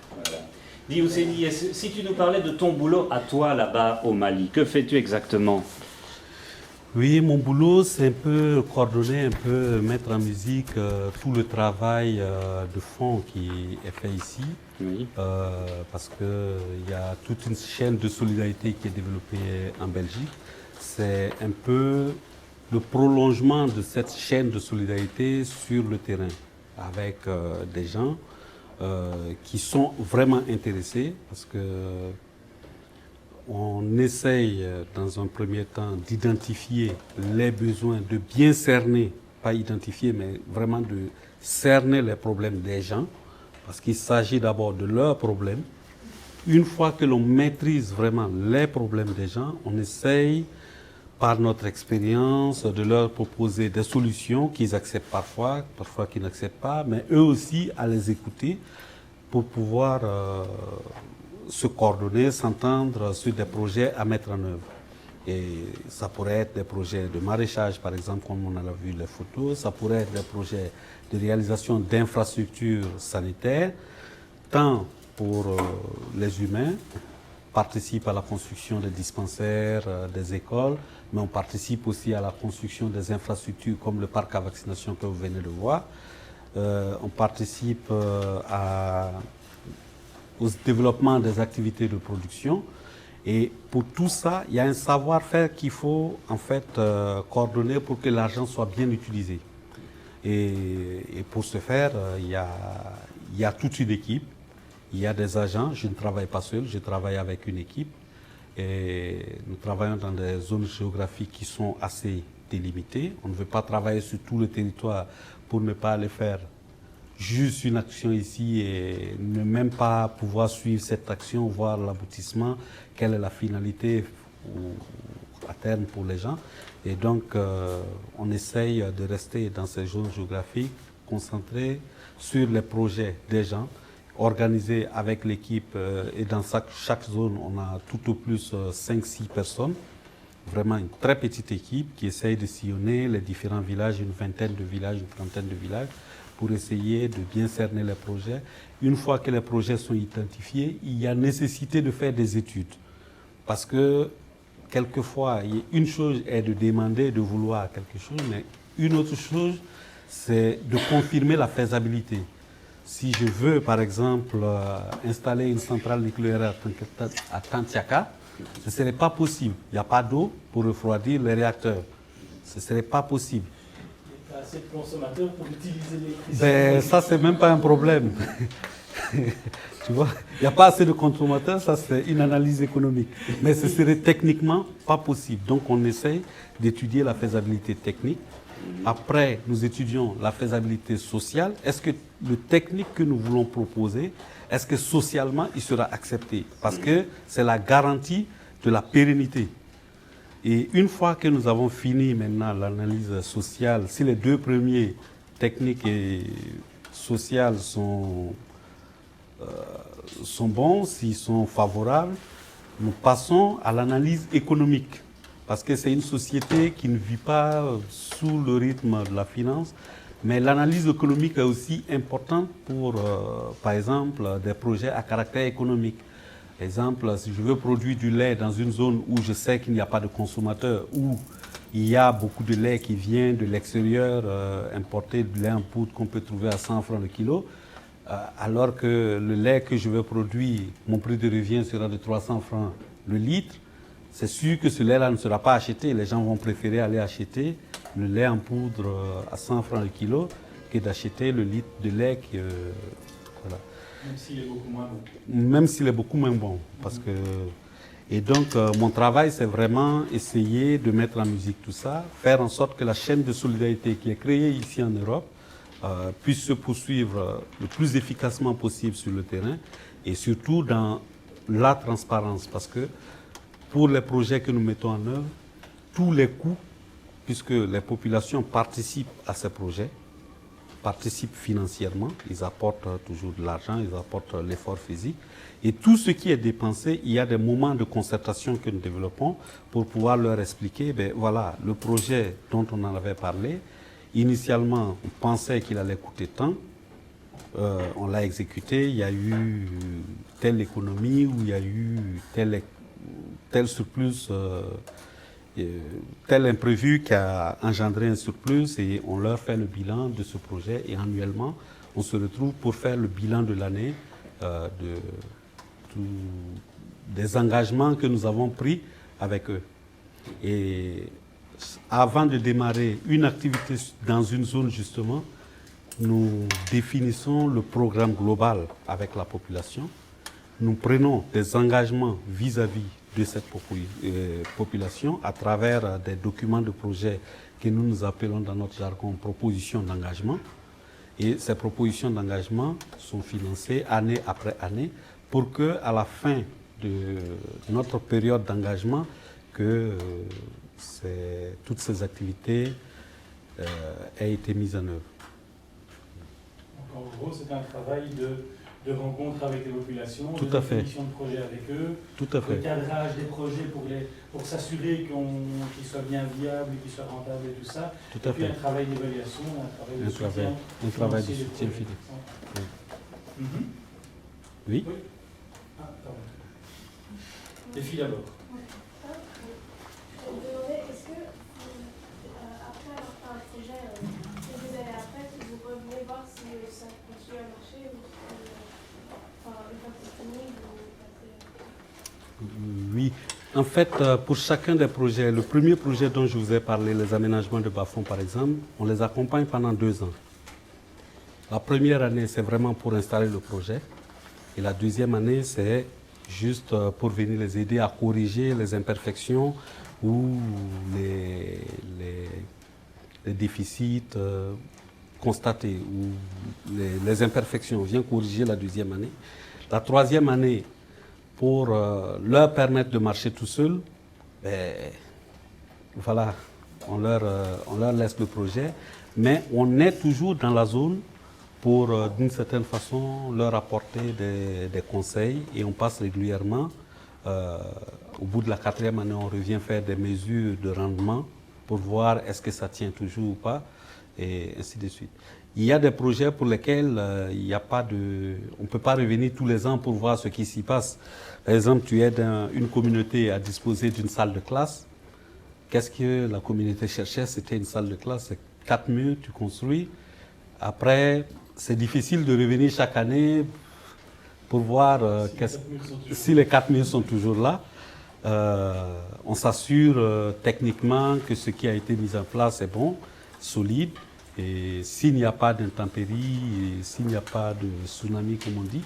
Voilà. Dis Ousseini, si tu nous parlais de ton boulot à toi là-bas au Mali, que fais-tu exactement? Oui, mon boulot, c'est un peu coordonner, un peu mettre en musique tout le travail de fond qui est fait ici. Oui. Parce qu'il y a toute une chaîne de solidarité qui est développée en Belgique. C'est un peu le prolongement de cette chaîne de solidarité sur le terrain, avec des gens qui sont vraiment intéressés, parce que on essaye dans un premier temps d'identifier les besoins, de bien cerner, pas identifier, mais vraiment de cerner les problèmes des gens, parce qu'il s'agit d'abord de leurs problèmes. Une fois que l'on maîtrise vraiment les problèmes des gens, on essaye, par notre expérience, de leur proposer des solutions qu'ils acceptent parfois qu'ils n'acceptent pas, mais eux aussi à les écouter pour pouvoir se coordonner, s'entendre sur des projets à mettre en œuvre. Et ça pourrait être des projets de maraîchage, par exemple, comme on a vu les photos, ça pourrait être des projets de réalisation d'infrastructures sanitaires, tant pour les humains, on participe à la construction des dispensaires, des écoles, mais on participe aussi à la construction des infrastructures comme le parc à vaccination que vous venez de voir. On participe au développement des activités de production. Et pour tout ça, il y a un savoir-faire qu'il faut en fait coordonner pour que l'argent soit bien utilisé. Et pour ce faire, il y a toute une équipe, il y a des agents. Je ne travaille pas seul, je travaille avec une équipe. Et nous travaillons dans des zones géographiques qui sont assez délimitées. On ne veut pas travailler sur tout le territoire pour ne pas aller faire juste une action ici et ne même pas pouvoir suivre cette action, voir l'aboutissement, quelle est la finalité à terme pour les gens. Et donc, on essaye de rester dans ces zones géographiques, concentrés sur les projets des gens, organisés avec l'équipe. Et dans chaque zone, on a tout au plus 5-6 personnes. Vraiment une très petite équipe qui essaye de sillonner les différents villages, une vingtaine de villages, une trentaine de villages, pour essayer de bien cerner les projets. Une fois que les projets sont identifiés, il y a nécessité de faire des études. Parce que quelquefois, une chose est de demander, de vouloir quelque chose, mais une autre chose, c'est de confirmer la faisabilité. Si je veux, par exemple, installer une centrale nucléaire à Tantiaka, ce ne serait pas possible. Il n'y a pas d'eau pour refroidir les réacteurs. Ce ne serait pas possible. Il n'y a pas assez de consommateurs pour utiliser l'électricité. Ben, ça, c'est même pas un problème. Tu vois, il n'y a pas assez de consommateurs, ça c'est une analyse économique. Mais ce serait techniquement pas possible. Donc on essaye d'étudier la faisabilité technique. Après, nous étudions la faisabilité sociale. Est-ce que le technique que nous voulons proposer, est-ce que socialement il sera accepté? Parce que c'est la garantie de la pérennité. Et une fois que nous avons fini maintenant l'analyse sociale, si les deux premiers, techniques et sociales, sont bons, s'ils sont favorables, nous passons à l'analyse économique. Parce que c'est une société qui ne vit pas sous le rythme de la finance, mais l'analyse économique est aussi importante pour, par exemple, des projets à caractère économique. Par exemple, si je veux produire du lait dans une zone où je sais qu'il n'y a pas de consommateurs, où il y a beaucoup de lait qui vient de l'extérieur, importé, du lait en poudre qu'on peut trouver à 100 francs le kilo, alors que le lait que je veux produire, mon prix de revient sera de 300 francs le litre, c'est sûr que ce lait-là ne sera pas acheté. Les gens vont préférer aller acheter le lait en poudre à 100 francs le kilo que d'acheter le litre de lait qui, voilà. Même s'il est beaucoup moins bon. Même s'il est beaucoup moins bon. Parce que... Et donc, mon travail, c'est vraiment essayer de mettre en musique tout ça, faire en sorte que la chaîne de solidarité qui est créée ici en Europe puisse se poursuivre le plus efficacement possible sur le terrain et surtout dans la transparence. Parce que pour les projets que nous mettons en œuvre, tous les coûts, puisque les populations participent à ces projets, participent financièrement, ils apportent toujours de l'argent, ils apportent l'effort physique. Et tout ce qui est dépensé, il y a des moments de concertation que nous développons pour pouvoir leur expliquer, ben voilà, le projet dont on en avait parlé, initialement, on pensait qu'il allait coûter tant, on l'a exécuté, il y a eu telle économie ou il y a eu tel surplus, tel imprévu qui a engendré un surplus et on leur fait le bilan de ce projet et annuellement, on se retrouve pour faire le bilan de l'année des engagements que nous avons pris avec eux. Et avant de démarrer une activité dans une zone, justement, nous définissons le programme global avec la population. Nous prenons des engagements vis-à-vis de cette population à travers des documents de projet que nous appelons dans notre jargon propositions d'engagement. Et ces propositions d'engagement sont financées année après année pour qu'à la fin de notre période d'engagement, que toutes ces activités aient été mises en œuvre. Donc, en gros, c'est un travail de rencontre avec les populations, Tout de à fait. définition de projets avec eux, Tout à fait. de cadrage des projets pour s'assurer qu'ils soient bien viables, qu'ils soient rentables et tout ça. Tout à et puis fait. un travail d'évaluation, un travail de soutien. Un travail de soutien financier. Mhm. Oui. Oui. Ah, pardon. Les filles d'abord. Je me demandais, est-ce que après avoir fait un projet quelques années après, vous revenez voir si ça continue à marcher ou si, une fois que c'est fini, vous passez... Oui. En fait, pour chacun des projets, le premier projet dont je vous ai parlé, les aménagements de bas-fonds par exemple, on les accompagne pendant 2 ans. La première année, c'est vraiment pour installer le projet. Et la deuxième année, c'est juste pour venir les aider à corriger les imperfections ou les déficits constatés ou les imperfections. On vient corriger la deuxième année. La troisième année, pour leur permettre de marcher tout seul, voilà, on leur laisse le projet, mais on est toujours dans la zone pour, d'une certaine façon, leur apporter des conseils et on passe régulièrement. Au bout de la 4e année, on revient faire des mesures de rendement pour voir est-ce que ça tient toujours ou pas, et ainsi de suite. Il y a des projets pour lesquels il n'y a pas de... On ne peut pas revenir tous les ans pour voir ce qui s'y passe. Par exemple, tu aides une communauté à disposer d'une salle de classe. Qu'est-ce que la communauté cherchait? C'était une salle de classe, c'est 4 murs, tu construis. Après, c'est difficile de revenir chaque année pour voir si les 4 murs sont toujours là. On s'assure techniquement que ce qui a été mis en place est bon, solide. Et s'il n'y a pas d'intempéries, s'il n'y a pas de tsunami, comme on dit,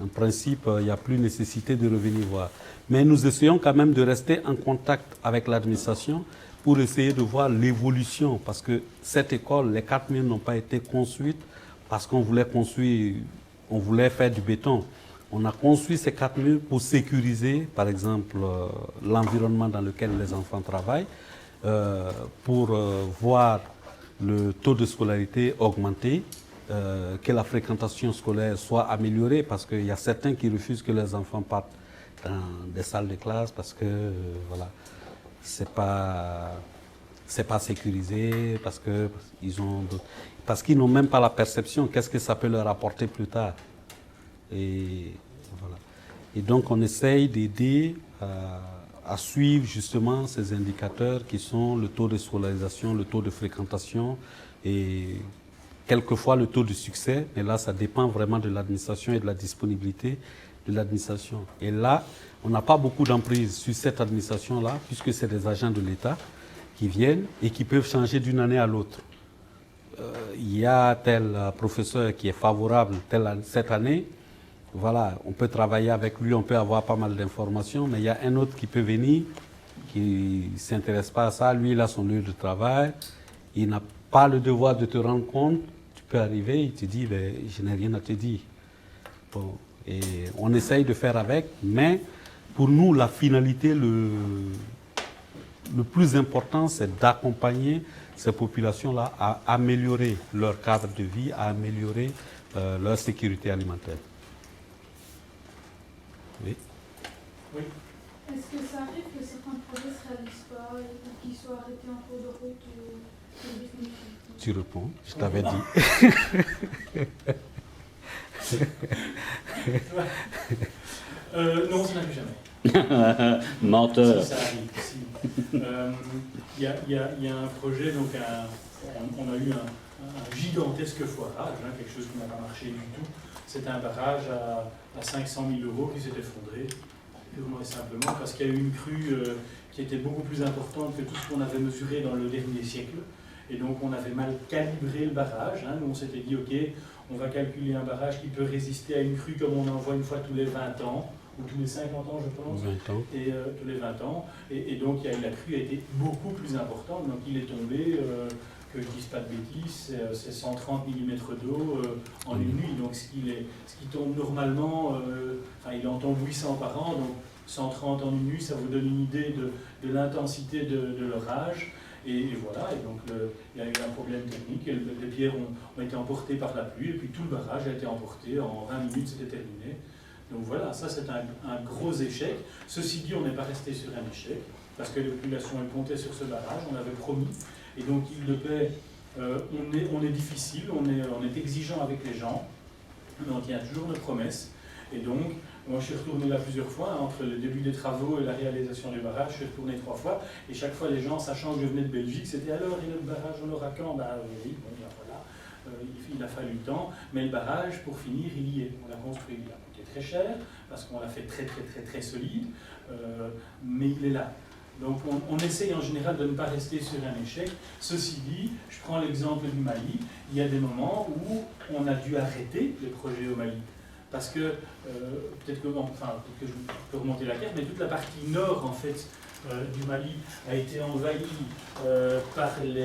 en principe, il n'y a plus nécessité de revenir voir. Mais nous essayons quand même de rester en contact avec l'administration pour essayer de voir l'évolution. Parce que cette école, les 4 murs n'ont pas été construites parce qu'on voulait construire, on voulait faire du béton. On a construit ces 4 murs pour sécuriser, par exemple, l'environnement dans lequel les enfants travaillent, pour voir le taux de scolarité augmenter, que la fréquentation scolaire soit améliorée, parce qu'il y a certains qui refusent que les enfants partent dans des salles de classe parce que voilà, c'est pas sécurisé, parce qu'ils n'ont même pas la perception qu'est-ce que ça peut leur apporter plus tard. Et voilà. Et donc on essaye d'aider à suivre justement ces indicateurs qui sont le taux de scolarisation, le taux de fréquentation et quelquefois le taux de succès. Mais là, ça dépend vraiment de l'administration et de la disponibilité de l'administration. Et là, on n'a pas beaucoup d'emprise sur cette administration-là, puisque c'est des agents de l'État qui viennent et qui peuvent changer d'une année à l'autre. Il y a tel professeur qui est favorable cette année. Voilà, on peut travailler avec lui, on peut avoir pas mal d'informations, mais il y a un autre qui peut venir, qui ne s'intéresse pas à ça. Lui, il a son lieu de travail, il n'a pas le devoir de te rendre compte. Tu peux arriver, il te dit, je n'ai rien à te dire. Bon, et on essaye de faire avec, mais pour nous, la finalité, le plus important, c'est d'accompagner ces populations-là à améliorer leur cadre de vie, à améliorer leur sécurité alimentaire. Oui. Oui. Est-ce que ça arrive que certains projets ne se réalisent pas ou qu'ils soient arrêtés en cours de route ou définitivement? Tu réponds, je t'avais dit. Non, ça n'arrive jamais. Menteur. Si, ça arrive. Si. Il y a un projet, donc on a eu un gigantesque foirage, quelque chose qui n'a pas marché du tout. C'était un barrage à 500 000 € qui s'est effondré. purement et simplement parce qu'il y a eu une crue qui était beaucoup plus importante que tout ce qu'on avait mesuré dans le dernier siècle. Et donc on avait mal calibré le barrage. Hein. Nous on s'était dit, ok, on va calculer un barrage qui peut résister à une crue comme on en voit une fois tous les 20 ans, ou tous les 50 ans je pense, 20 ans. et tous les 20 ans. Et donc la crue a été beaucoup plus importante, donc il est tombé, que je ne dise pas de bêtises, c'est 130 mm d'eau en une nuit. Donc ce qui tombe normalement, il en tombe 800 par an, donc 130 en une nuit, ça vous donne une idée de l'intensité de l'orage. Et voilà, et donc il y a eu un problème technique, et les pierres ont été emportées par la pluie, et puis tout le barrage a été emporté, en 20 minutes c'était terminé. Donc voilà, ça c'est un gros échec. Ceci dit, on n'est pas resté sur un échec, parce que les populations elles comptaient sur ce barrage, on avait promis, et donc Île-de-Paix, on est difficile, on est exigeant avec les gens, mais on tient toujours nos promesses, et donc moi, je suis retourné là plusieurs fois, hein, entre le début des travaux et la réalisation du barrage, je suis retourné 3 fois, et chaque fois, les gens, sachant que je venais de Belgique, c'était alors, et le barrage, on l'aura quand? Ben oui, bon, ben voilà, il a fallu le temps, mais le barrage, pour finir, il y est. On l'a construit, il a coûté très cher, parce qu'on l'a fait très solide, mais il est là. Donc on essaye en général de ne pas rester sur un échec. Ceci dit, je prends l'exemple du Mali, il y a des moments où on a dû arrêter les projets au Mali. Parce que, peut-être que je peux remonter la carte, mais toute la partie nord en fait, du Mali a été envahie par les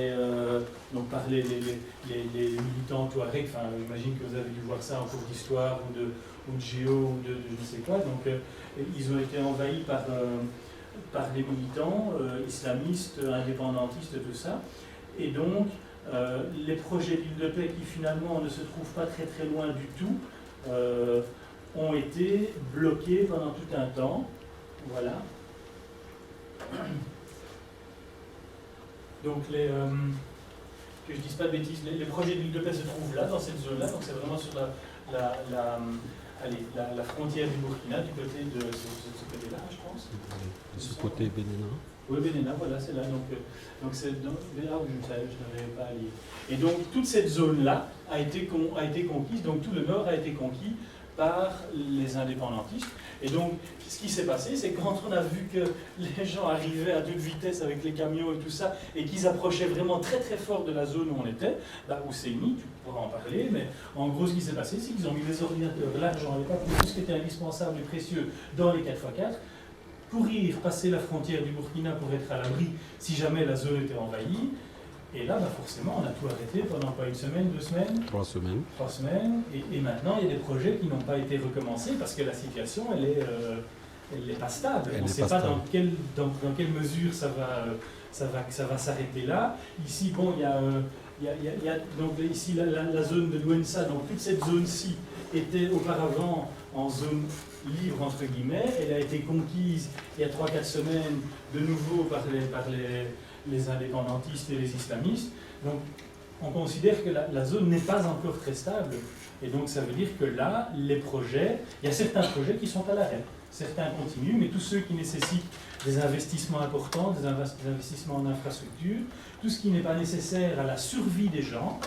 militants touaregs. Enfin, j'imagine que vous avez dû voir ça en cours d'histoire ou de géo ou de je ne sais quoi. Donc, ils ont été envahis par les militants islamistes, indépendantistes, tout ça. Et donc, les projets d'Île-de-Paix qui finalement ne se trouvent pas très loin du tout, ont été bloqués pendant tout un temps. Voilà. Donc, que je ne dise pas de bêtises, les projets d'Île-de-Paix se trouvent là, dans cette zone-là, donc c'est vraiment sur la frontière du Burkina, du côté de ce côté-là, je pense. De ce côté Bénin. Oui, Bénin, voilà, c'est là. Donc c'est là où je n'arrivais pas à lire. Et donc toute cette zone-là a été conquise, donc tout le nord a été conquis par les indépendantistes. Et donc ce qui s'est passé, c'est quand on a vu que les gens arrivaient à toute vitesse avec les camions et tout ça, et qu'ils approchaient vraiment très fort de la zone où on était, Ousseni, tu pourras en parler, mais en gros ce qui s'est passé, c'est qu'ils ont mis les ordinateurs, l'argent, les papiers, tout ce qui était indispensable et précieux dans les 4x4, courir, passer la frontière du Burkina pour être à l'abri si jamais la zone était envahie. Et là, forcément, on a tout arrêté pendant pas 1 semaine, 2 semaines 3 semaines. 3 semaines. Et maintenant, il y a des projets qui n'ont pas été recommencés parce que la situation, elle n'est pas stable. On ne sait pas dans quelle mesure ça va s'arrêter là. Ici, bon, il y a donc ici la zone de Douenza, donc toute cette zone-ci était auparavant en zone libre entre guillemets. Elle a été conquise il y a 3-4 semaines de nouveau par les indépendantistes et les islamistes. Donc on considère que la zone n'est pas encore très stable. Et donc ça veut dire que là, il y a certains projets qui sont à l'arrêt. Certains continuent, mais tous ceux qui nécessitent des investissements importants, des investissements en infrastructure, tout ce qui n'est pas nécessaire à la survie des gens,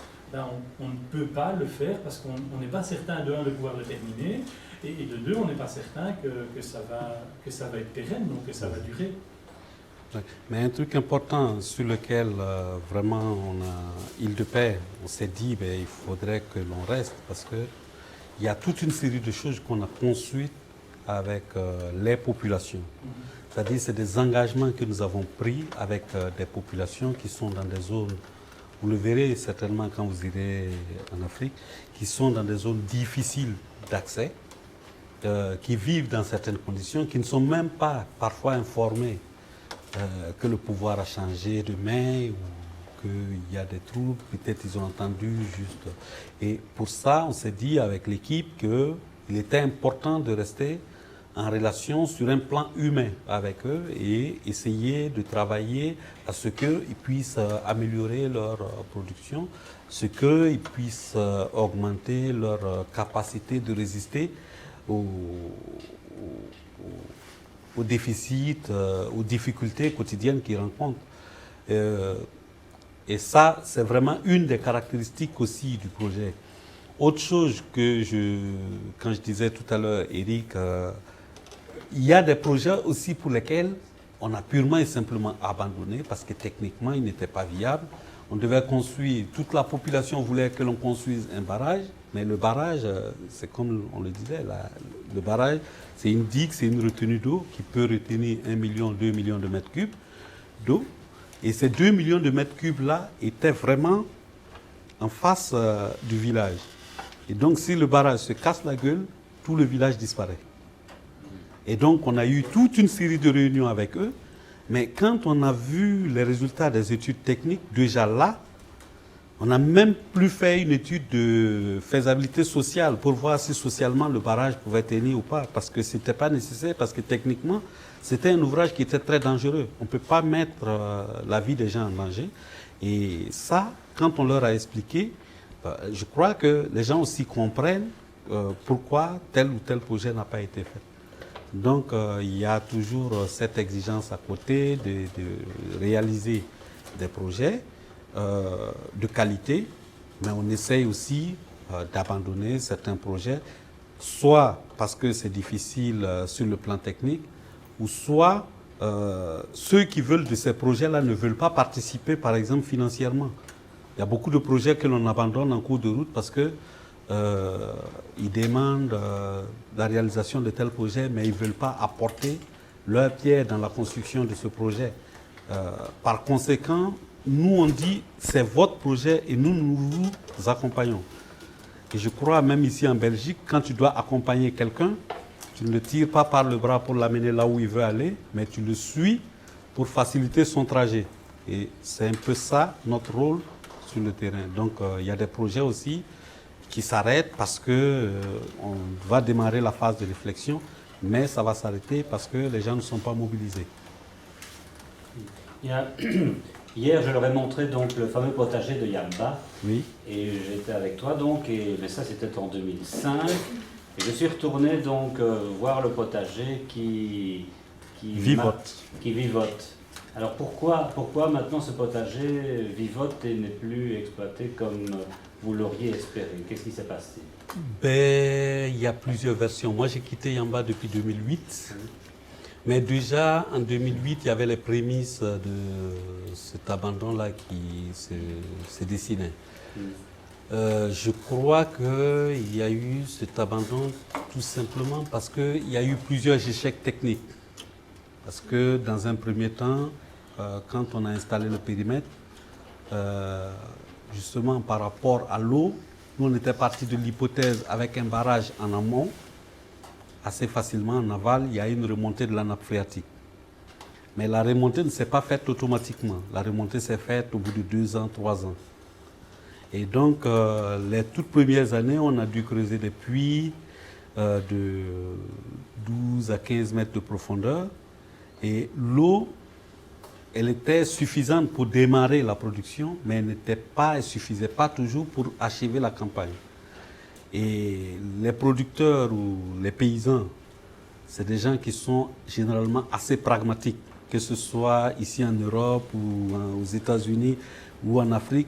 on ne peut pas le faire parce qu'on n'est pas certain de pouvoir le terminer, et de 2, on n'est pas certain que ça va être pérenne, donc que ça va durer. Mais un truc important sur lequel vraiment Île-de-Paix, on s'est dit il faudrait que l'on reste parce qu'il y a toute une série de choses qu'on a construites avec les populations. C'est-à-dire c'est des engagements que nous avons pris avec des populations qui sont dans des zones, vous le verrez certainement quand vous irez en Afrique, qui sont dans des zones difficiles d'accès, qui vivent dans certaines conditions, qui ne sont même pas parfois informés que le pouvoir a changé de main ou qu'il y a des troubles, peut-être ils ont entendu juste. Et pour ça, on s'est dit avec l'équipe qu'il était important de rester en relation sur un plan humain avec eux et essayer de travailler à ce qu'ils puissent améliorer leur production, ce qu'ils puissent augmenter leur capacité de résister aux déficits, aux difficultés quotidiennes qu'ils rencontrent. Et ça, c'est vraiment une des caractéristiques aussi du projet. Autre chose que quand je disais tout à l'heure, Eric, il y a des projets aussi pour lesquels on a purement et simplement abandonné parce que techniquement, ils n'étaient pas viables. On devait construire, toute la population voulait que l'on construise un barrage, mais le barrage, c'est comme on le disait, le barrage, c'est une digue, c'est une retenue d'eau qui peut retenir 1 million, 2 millions de mètres cubes d'eau. Et ces 2 millions de mètres cubes-là étaient vraiment en face du village. Et donc, si le barrage se casse la gueule, tout le village disparaît. Et donc, on a eu toute une série de réunions avec eux. Mais quand on a vu les résultats des études techniques, déjà là, on n'a même plus fait une étude de faisabilité sociale pour voir si socialement le barrage pouvait tenir ou pas. Parce que ce n'était pas nécessaire, parce que techniquement, c'était un ouvrage qui était très dangereux. On ne peut pas mettre la vie des gens en danger. Et ça, quand on leur a expliqué, je crois que les gens aussi comprennent pourquoi tel ou tel projet n'a pas été fait. Donc, il y a toujours cette exigence à côté de réaliser des projets de qualité, mais on essaye aussi d'abandonner certains projets, soit parce que c'est difficile sur le plan technique, ou soit ceux qui veulent de ces projets-là ne veulent pas participer, par exemple, financièrement. Il y a beaucoup de projets que l'on abandonne en cours de route parce que ils demandent la réalisation de tels projets, mais ils ne veulent pas apporter leur pierre dans la construction de ce projet. Par conséquent, nous on dit c'est votre projet et nous vous accompagnons. Et je crois même ici en Belgique, quand tu dois accompagner quelqu'un, tu ne le tires pas par le bras pour l'amener là où il veut aller, mais tu le suis pour faciliter son trajet. Et c'est un peu ça notre rôle sur le terrain. Donc il y a des projets aussi qui s'arrêtent parce qu'on va démarrer la phase de réflexion, mais ça va s'arrêter parce que les gens ne sont pas mobilisés. Hier, je leur ai montré donc le fameux potager de Yamba. Oui. Et j'étais avec toi donc, mais ça c'était en 2005. Et je suis retourné donc voir le potager qui vivote. Alors pourquoi maintenant ce potager vivote et n'est plus exploité comme vous l'auriez espéré? Qu'est-ce qui s'est passé? Il y a plusieurs versions. Moi j'ai quitté Yamba depuis 2008. Mais déjà en 2008, il y avait les prémices de cet abandon-là qui se dessinait. Je crois qu'il y a eu cet abandon tout simplement parce qu'il y a eu plusieurs échecs techniques. Parce que dans un premier temps, quand on a installé le périmètre, justement par rapport à l'eau, nous on était parti de l'hypothèse avec un barrage en amont, assez facilement en aval, il y a une remontée de la nappe phréatique. Mais la remontée ne s'est pas faite automatiquement. La remontée s'est faite au bout de 2 ans, 3 ans. Et donc, les toutes premières années, on a dû creuser des puits de 12 à 15 mètres de profondeur. Et l'eau, elle était suffisante pour démarrer la production, mais elle ne suffisait pas toujours pour achever la campagne. Et les producteurs ou les paysans, c'est des gens qui sont généralement assez pragmatiques, que ce soit ici en Europe ou aux États-Unis ou en Afrique.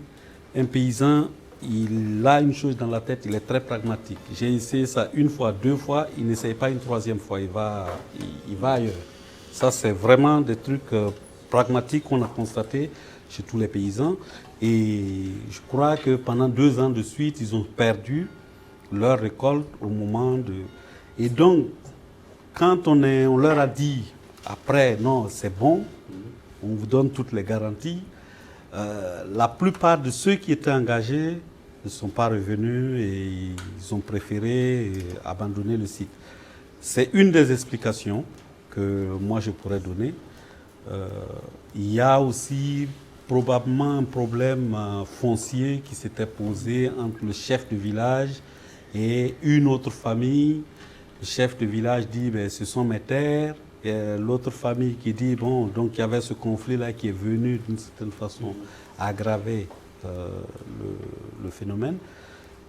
Un paysan, il a une chose dans la tête, il est très pragmatique. J'ai essayé ça 1 fois, 2 fois, il n'essaye pas une 3e fois, il va ailleurs. Ça, c'est vraiment des trucs pragmatiques qu'on a constatés chez tous les paysans. Et je crois que pendant 2 ans de suite, ils ont perdu leur récolte au moment de... Et donc, quand on leur a dit, après, non, c'est bon, on vous donne toutes les garanties, la plupart de ceux qui étaient engagés ne sont pas revenus et ils ont préféré abandonner le site. C'est une des explications que moi je pourrais donner. Il y a aussi probablement un problème foncier qui s'était posé entre le chef de village et une autre famille. Le chef de village dit ben, ce sont mes terres. Et l'autre famille qui dit bon, donc il y avait ce conflit-là qui est venu d'une certaine façon aggraver le phénomène.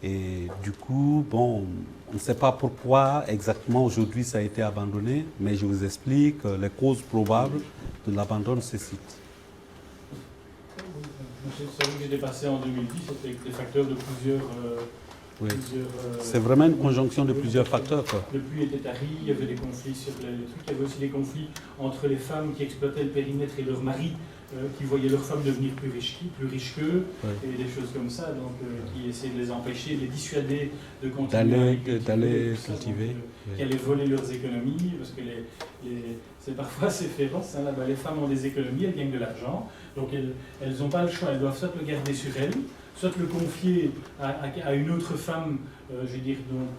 Et du coup, bon, on ne sait pas pourquoi exactement aujourd'hui ça a été abandonné, mais je vous explique les causes probables de l'abandon de ce site. C'est celui que j'ai dépassé en 2010, c'était des facteurs de plusieurs Oui. plusieurs... C'est vraiment une conjonction de plusieurs facteurs, quoi. Le pluie était tari, il y avait des conflits sur les trucs, il y avait aussi des conflits entre les femmes qui exploitaient le périmètre et leurs maris, qui voyaient leurs femmes devenir plus riches qu'eux, et des choses comme ça, donc qui essayaient de les empêcher, de les dissuader de continuer d'aller cultiver, qui allaient voler leurs économies, parce que c'est parfois assez féroce, hein, là-bas, les femmes ont des économies, elles gagnent de l'argent, donc elles n'ont pas le choix, elles doivent soit le garder sur elles, soit le confier à une autre femme, je veux dire,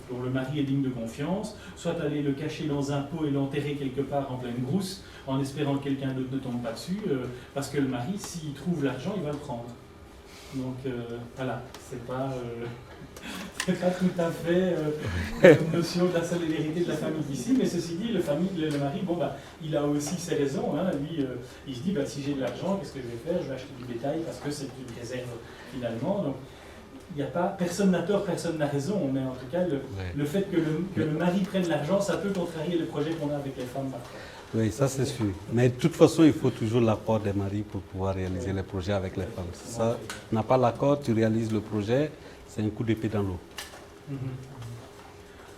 dont le mari est digne de confiance, soit aller le cacher dans un pot et l'enterrer quelque part en pleine brousse, en espérant que quelqu'un d'autre ne tombe pas dessus, parce que le mari, s'il trouve l'argent, il va le prendre. Donc voilà, c'est pas tout à fait une notion de la solidarité de la famille d'ici, mais ceci dit, le mari, bon, bah, il a aussi ses raisons. Hein, lui, il se dit, bah, si j'ai de l'argent, qu'est-ce que je vais faire? Je vais acheter du bétail parce que c'est une réserve finalement. Donc, il y a pas, personne n'a tort, personne n'a raison, mais en tout cas, le fait que le mari prenne l'argent, ça peut contrarier le projet qu'on a avec les femmes parfois. Oui, ça c'est sûr. Mais de toute façon, il faut toujours l'accord des maris pour pouvoir réaliser les projets avec les femmes. Si ça n'a pas l'accord, tu réalises le projet, c'est un coup d'épée dans l'eau.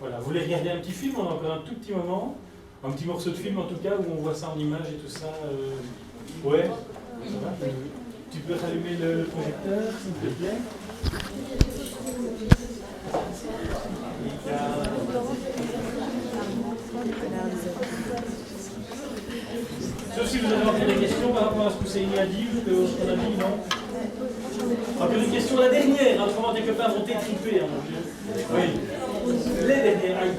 Voilà, vous voulez regarder un petit film? On a encore un tout petit moment, un petit morceau de film en tout cas, où on voit ça en images et tout ça. Ouais, ça va? Tu peux rallumer le projecteur, s'il te plaît? Sauf si vous avez encore des questions par rapport à ce que Céline a dit, ou ce qu'on a dit, non? Encore une question, la dernière, autrement tes copains vont t'étriper, hein, mon Dieu. Oui, les dernières. Aïe.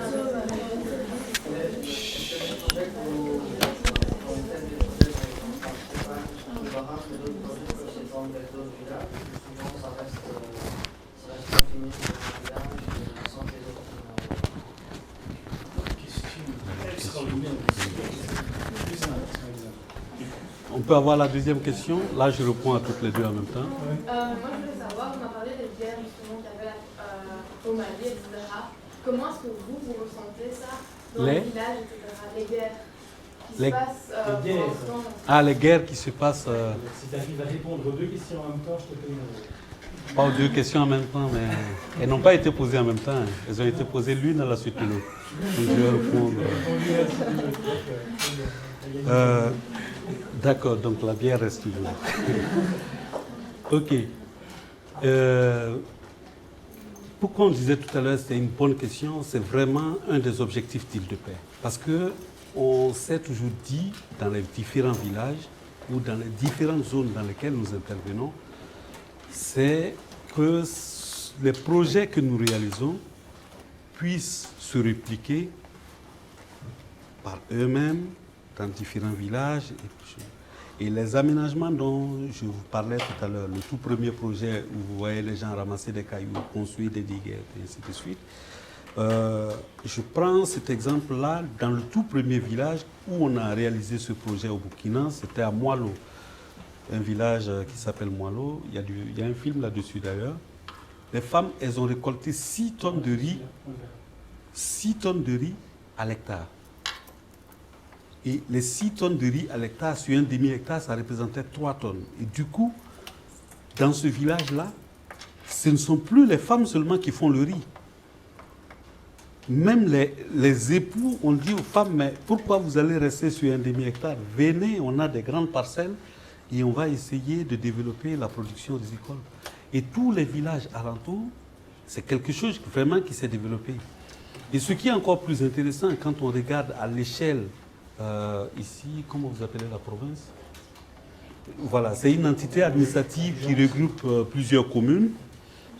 On peut avoir la deuxième question. Là, je réponds à toutes les deux en même temps. Moi, je voulais savoir, on a parlé des guerres justement qu'il y avait au Mali, etc. Comment est-ce que vous ressentez ça dans les villages, etc. Les guerres qui se passent pour l'instant. Ah, les guerres qui se passent. Si tu arrives à répondre aux deux questions en même temps, je te paye. Pas aux deux questions en même temps, mais elles n'ont pas été posées en même temps. Elles ont été posées l'une à la suite de l'autre. Donc, je vais répondre. D'accord, donc la bière reste toujours. Ok. Pourquoi on disait tout à l'heure que c'était une bonne question? C'est vraiment un des objectifs d'Île de Paix. Parce qu'on s'est toujours dit, dans les différents villages ou dans les différentes zones dans lesquelles nous intervenons, c'est que les projets que nous réalisons puissent se répliquer par eux-mêmes dans différents villages. Et les aménagements dont je vous parlais tout à l'heure, le tout premier projet où vous voyez les gens ramasser des cailloux, construire des diguettes et ainsi de suite, je prends cet exemple-là dans le tout premier village où on a réalisé ce projet au Burkina, c'était à Moilo, un village qui s'appelle Moilo. Il y a un film là-dessus d'ailleurs. Les femmes, elles ont récolté 6 tonnes de riz, 6 tonnes de riz à l'hectare. Et les 6 tonnes de riz à l'hectare, sur un demi-hectare, ça représentait 3 tonnes. Et du coup, dans ce village-là, ce ne sont plus les femmes seulement qui font le riz. Même les époux ont dit aux femmes, mais pourquoi vous allez rester sur un demi-hectare? Venez, on a des grandes parcelles et on va essayer de développer la production rizicole. Et tous les villages alentours, c'est quelque chose vraiment qui s'est développé. Et ce qui est encore plus intéressant, quand on regarde à l'échelle, ici, comment vous appelez la province? Voilà, c'est une entité administrative qui regroupe plusieurs communes.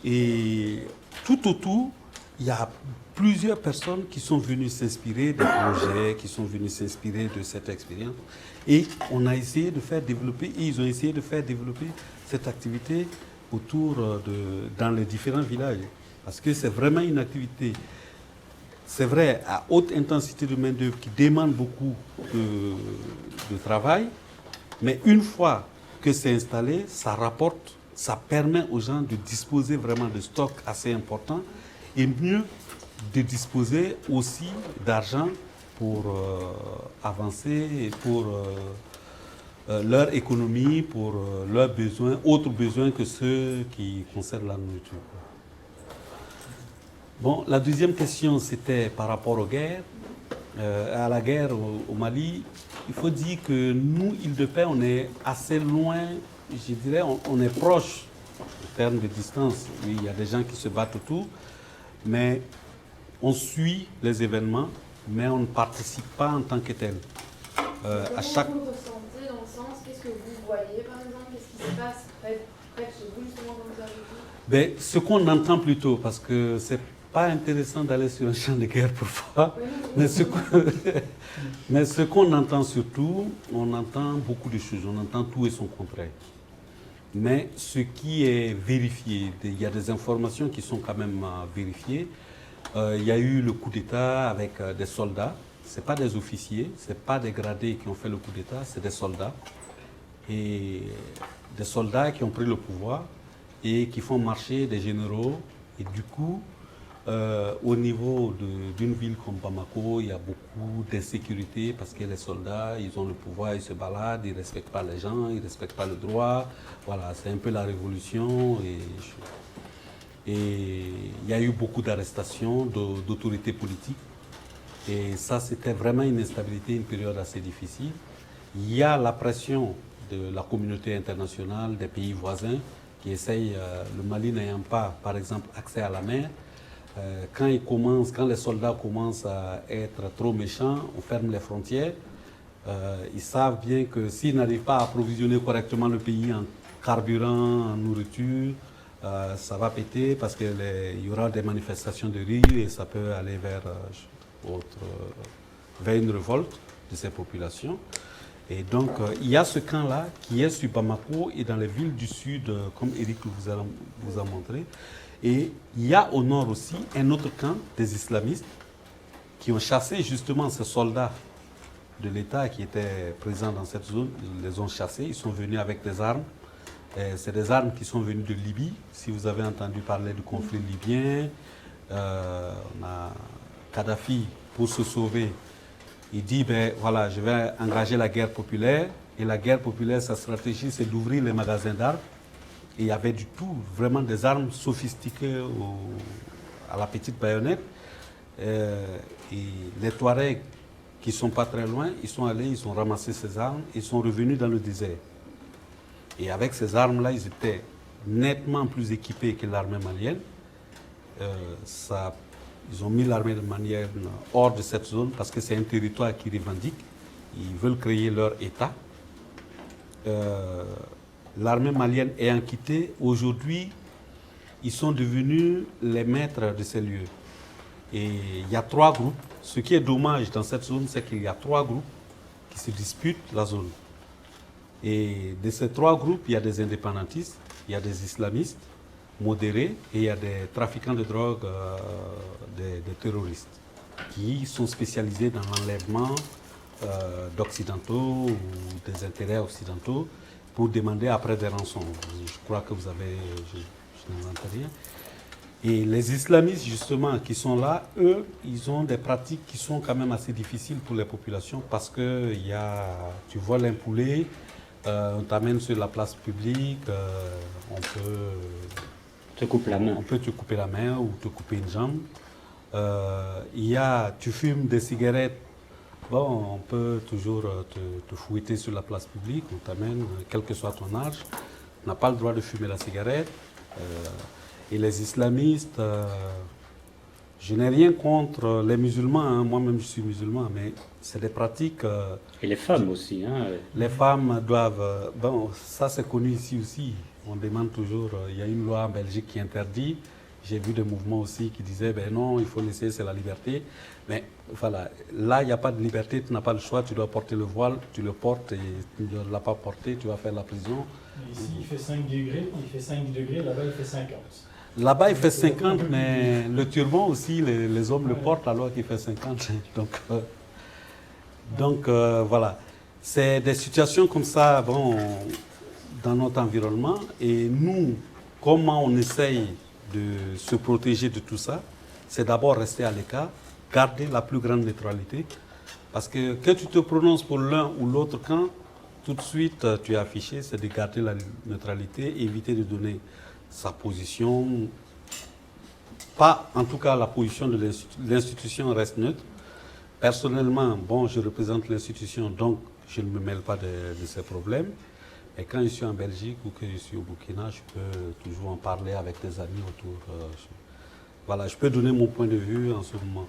Et tout autour, il y a plusieurs personnes qui sont venues s'inspirer des projets, qui sont venues s'inspirer de cette expérience. Et on a essayé de faire développer, et ils ont essayé de faire développer cette activité autour dans les différents villages. Parce que c'est vraiment une activité, c'est vrai, à haute intensité de main-d'œuvre qui demande beaucoup de travail, mais une fois que c'est installé, ça rapporte, ça permet aux gens de disposer vraiment de stocks assez importants et mieux de disposer aussi d'argent pour avancer et pour leur économie, pour leurs besoins, autres besoins que ceux qui concernent la nourriture. Bon, la deuxième question, c'était par rapport aux guerres, à la guerre au Mali. Il faut dire que nous, Île-de-Paix, on est assez loin, je dirais, on est proche en termes de distance. Oui, il y a des gens qui se battent autour, mais on suit les événements, mais on ne participe pas en tant que tel. À chaque... Vous le ressentez dans le sens, qu'est-ce que vous voyez par exemple, qu'est-ce qui se passe près de chez vous justement comme vous avez dit? Ben, ce qu'on entend plutôt, parce que c'est pas intéressant d'aller sur un champ de guerre parfois, mais ce qu'on entend surtout, on entend beaucoup de choses, on entend tout et son contraire. Mais ce qui est vérifié, il y a des informations qui sont quand même vérifiées. Il y a eu le coup d'État avec des soldats. Ce n'est pas des officiers, ce n'est pas des gradés qui ont fait le coup d'État, c'est des soldats. Et des soldats qui ont pris le pouvoir et qui font marcher des généraux. Et du coup, au niveau d'une ville comme Bamako, il y a beaucoup d'insécurité parce que les soldats, ils ont le pouvoir, ils se baladent, ils ne respectent pas les gens, ils ne respectent pas le droit. Voilà, c'est un peu la révolution. Et il y a eu beaucoup d'arrestations d'autorités politiques. Et ça, c'était vraiment une instabilité, une période assez difficile. Il y a la pression de la communauté internationale, des pays voisins, qui essayent, le Mali n'ayant pas, par exemple, accès à la mer, quand les soldats commencent à être trop méchants, on ferme les frontières. Ils savent bien que s'ils n'arrivent pas à approvisionner correctement le pays en carburant, en nourriture, ça va péter parce qu'il y aura des manifestations de rue et ça peut aller vers une révolte de ces populations. Et donc, il y a ce camp-là qui est sur Bamako et dans les villes du sud, comme Eric vous a montré. Et il y a au nord aussi un autre camp des islamistes qui ont chassé justement ces soldats de l'État qui étaient présents dans cette zone. Ils les ont chassés, ils sont venus avec des armes. C'est des armes qui sont venues de Libye. Si vous avez entendu parler du conflit libyen, on a Kadhafi, pour se sauver, il dit, ben voilà, je vais engager la guerre populaire. Et la guerre populaire, sa stratégie, c'est d'ouvrir les magasins d'armes. Et il y avait du tout, vraiment des armes sophistiquées à la petite baïonnette. Et les Touaregs, qui ne sont pas très loin, ils sont allés, ils ont ramassé ces armes, ils sont revenus dans le désert. Et avec ces armes-là, ils étaient nettement plus équipés que l'armée malienne. Ils ont mis l'armée malienne hors de cette zone parce que c'est un territoire qu'ils revendiquent. Ils veulent créer leur État. L'armée malienne ayant quitté, aujourd'hui, ils sont devenus les maîtres de ces lieux. Et il y a 3 groupes. Ce qui est dommage dans cette zone, c'est qu'il y a 3 groupes qui se disputent la zone. Et de ces 3 groupes, il y a des indépendantistes, il y a des islamistes modérés et il y a des trafiquants de drogue, des terroristes, qui sont spécialisés dans l'enlèvement d'occidentaux ou des intérêts occidentaux pour demander après des rançons. Je crois que vous avez... Je n'invente rien. Et les islamistes, justement, qui sont là, eux, ils ont des pratiques qui sont quand même assez difficiles pour les populations parce que tu voles un poulet, on t'amène sur la place publique, on peut te couper la main. On peut te couper la main ou te couper une jambe. Tu fumes des cigarettes, bon, on peut toujours te fouetter sur la place publique, on t'amène, quel que soit ton âge, on n'a pas le droit de fumer la cigarette. Et les islamistes, je n'ai rien contre les musulmans, hein. Moi-même je suis musulman, mais c'est des pratiques... et les femmes aussi. Hein. Les femmes doivent... bon, ça c'est connu ici aussi. On demande toujours, il y a une loi en Belgique qui interdit. J'ai vu des mouvements aussi qui disaient, ben non, il faut laisser, c'est la liberté. Mais voilà, là, il n'y a pas de liberté, tu n'as pas le choix, tu dois porter le voile, tu le portes et tu ne l'as pas porté, tu vas faire la prison. Ici, il fait 5 degrés, là-bas, il fait 50. Là-bas, il fait 50, mais le turban aussi, les hommes le portent alors qu'il fait 50. Donc voilà, c'est des situations comme ça, bon, dans notre environnement. Et nous, comment on essaye de se protéger de tout ça, c'est d'abord rester à l'écart, garder la plus grande neutralité. Parce que tu te prononces pour l'un ou l'autre camp, tout de suite tu es affiché, c'est de garder la neutralité, éviter de donner sa position pas, en tout cas, la position de l'institution reste neutre. Personnellement, bon, je représente l'institution, donc je ne me mêle pas de ces problèmes. Et quand je suis en Belgique ou que je suis au Burkina, je peux toujours en parler avec des amis autour. Voilà, je peux donner mon point de vue en ce moment.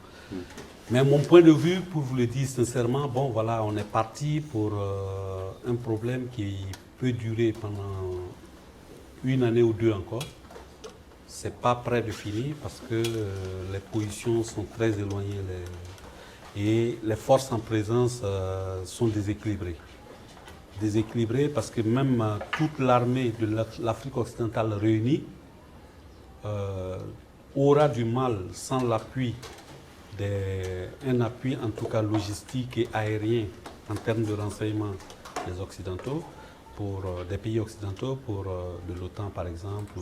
Mais mon point de vue, pour vous le dire sincèrement, bon, voilà, on est parti pour un problème qui peut durer pendant une année ou deux encore. C'est pas près de finir parce que les positions sont très éloignées et les forces en présence sont déséquilibrées. Déséquilibrées parce que même toute l'armée de l'Afrique occidentale réunie aura du mal sans l'appui, un appui en tout cas logistique et aérien en termes de renseignement des Occidentaux, des pays occidentaux, de l'OTAN par exemple,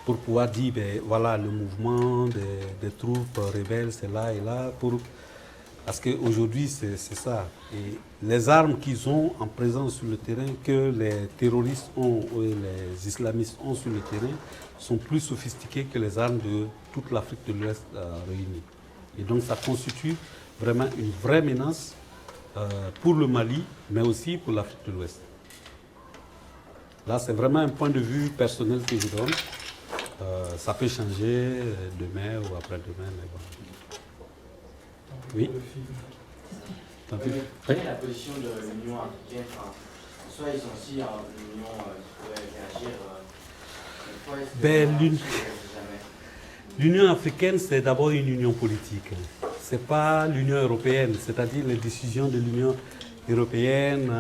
pour pouvoir dire, ben, voilà, le mouvement des troupes rebelles, c'est là et là, parce qu'aujourd'hui, c'est ça. Et les armes qu'ils ont en présence sur le terrain, que les terroristes ont, ou les islamistes ont sur le terrain, sont plus sophistiquées que les armes de toute l'Afrique de l'Ouest réunie. Et donc, ça constitue vraiment une vraie menace pour le Mali, mais aussi pour l'Afrique de l'Ouest. Là, c'est vraiment un point de vue personnel que je donne. Ça peut changer demain ou après-demain, mais bon. Oui. Quelle est la position de l'Union africaine? Soit ils sont aussi en Union qui pourrait réagir. L'Union africaine, c'est d'abord une union politique. Ce n'est pas l'Union européenne, c'est-à-dire les décisions de l'Union européenne,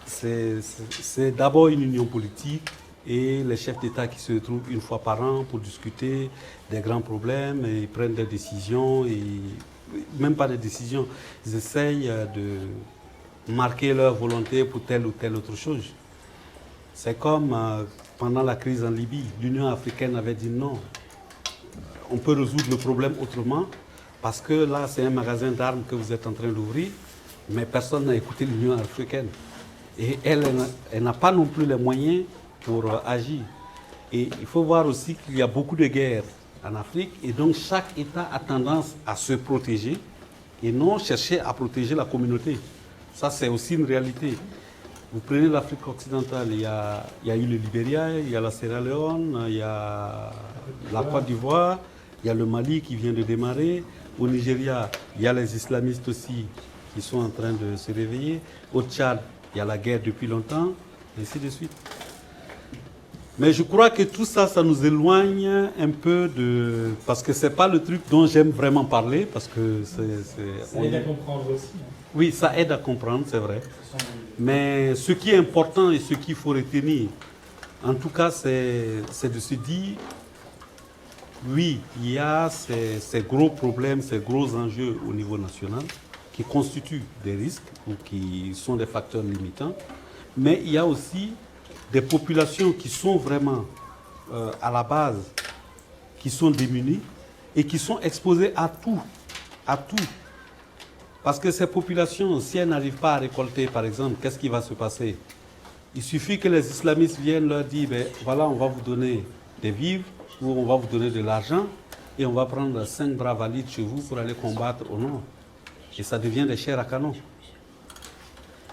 c'est d'abord une union politique. Et les chefs d'État qui se retrouvent une fois par an pour discuter des grands problèmes et ils prennent des décisions, et même pas des décisions, ils essayent de marquer leur volonté pour telle ou telle autre chose. C'est comme pendant la crise en Libye, l'Union africaine avait dit non, on peut résoudre le problème autrement, parce que là c'est un magasin d'armes que vous êtes en train d'ouvrir, mais personne n'a écouté l'Union africaine. Et elle n'a pas non plus les moyens pour agir. Et il faut voir aussi qu'il y a beaucoup de guerres en Afrique et donc chaque État a tendance à se protéger et non chercher à protéger la communauté. Ça, c'est aussi une réalité. Vous prenez l'Afrique occidentale, il y a eu le Libéria, il y a la Sierra Leone, il y a la Côte d'Ivoire, il y a le Mali qui vient de démarrer. Au Nigeria, il y a les islamistes aussi qui sont en train de se réveiller. Au Tchad, il y a la guerre depuis longtemps, et ainsi de suite. Mais je crois que tout ça, ça nous éloigne un peu de... Parce que ce n'est pas le truc dont j'aime vraiment parler, parce que ça aide à comprendre aussi. Oui, ça aide à comprendre, c'est vrai. Mais ce qui est important et ce qu'il faut retenir, en tout cas, c'est de se dire, oui, il y a ces gros problèmes, ces gros enjeux au niveau national qui constituent des risques ou qui sont des facteurs limitants, mais il y a aussi des populations qui sont vraiment à la base, qui sont démunies et qui sont exposées à tout. Parce que ces populations, si elles n'arrivent pas à récolter, par exemple, qu'est-ce qui va se passer? Il suffit que les islamistes viennent leur dire, ben, voilà, on va vous donner des vivres ou on va vous donner de l'argent et on va prendre 5 bras valides chez vous pour aller combattre au nord. Et ça devient des chairs à canon.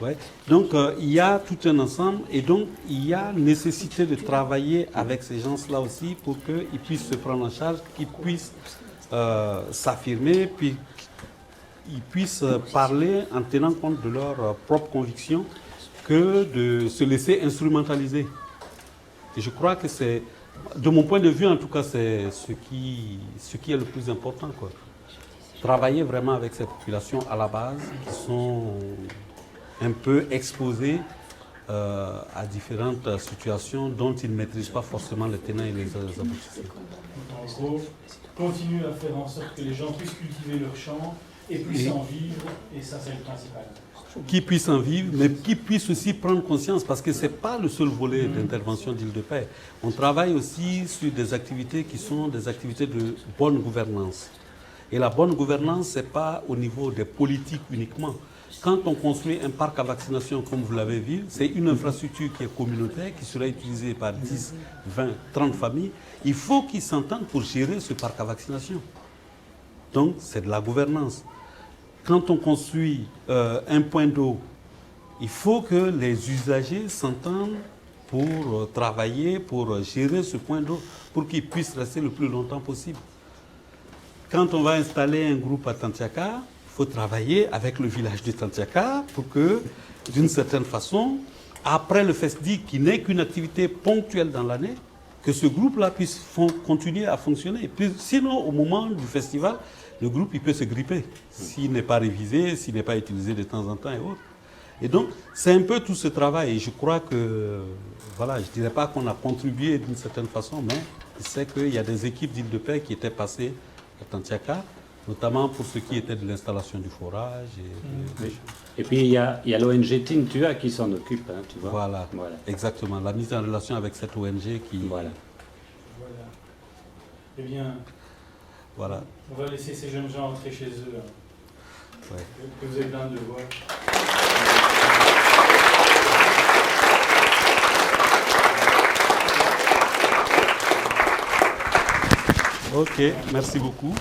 Ouais. Donc, il y a tout un ensemble et donc il y a nécessité de travailler avec ces gens-là aussi pour qu'ils puissent se prendre en charge, qu'ils puissent s'affirmer, puis ils puissent parler en tenant compte de leurs propres convictions que de se laisser instrumentaliser. Et je crois que c'est, de mon point de vue en tout cas, c'est ce qui est le plus important, quoi. Travailler vraiment avec ces populations à la base qui sont un peu exposés à différentes situations dont ils ne maîtrisent pas forcément les tenants et les aboutissants. En gros, continuer à faire en sorte que les gens puissent cultiver leur champ et puissent en vivre, et ça c'est le principal. Qui puissent en vivre, mais qui puissent aussi prendre conscience, parce que ce n'est pas le seul volet d'intervention d'Île-de-Paix. On travaille aussi sur des activités qui sont des activités de bonne gouvernance. Et la bonne gouvernance, ce n'est pas au niveau des politiques uniquement. Quand on construit un parc à vaccination, comme vous l'avez vu, c'est une infrastructure qui est communautaire, qui sera utilisée par 10, 20, 30 familles. Il faut qu'ils s'entendent pour gérer ce parc à vaccination. Donc, c'est de la gouvernance. Quand on construit un point d'eau, il faut que les usagers s'entendent pour travailler, pour gérer ce point d'eau, pour qu'il puisse rester le plus longtemps possible. Quand on va installer un groupe à Tantiaka, il faut travailler avec le village de Tantiaka pour que, d'une certaine façon, après le FESDI, qui n'est qu'une activité ponctuelle dans l'année, que ce groupe-là puisse continuer à fonctionner. Sinon, au moment du festival, le groupe il peut se gripper s'il n'est pas révisé, s'il n'est pas utilisé de temps en temps et autres. Et donc, c'est un peu tout ce travail. Et je crois que, voilà, je ne dirais pas qu'on a contribué d'une certaine façon, mais je sais qu'il y a des équipes d'Île de Paix qui étaient passées à Tantiaka, notamment pour ce qui était de l'installation du forage. Et puis il y a l'ONG Tintua qui s'en occupe, hein, tu vois. Voilà, exactement. La mise en relation avec cette ONG qui... Voilà. Eh bien, voilà. On va laisser ces jeunes gens rentrer chez eux. Hein. Ouais. Que vous avez plein de devoirs. Ok, merci beaucoup.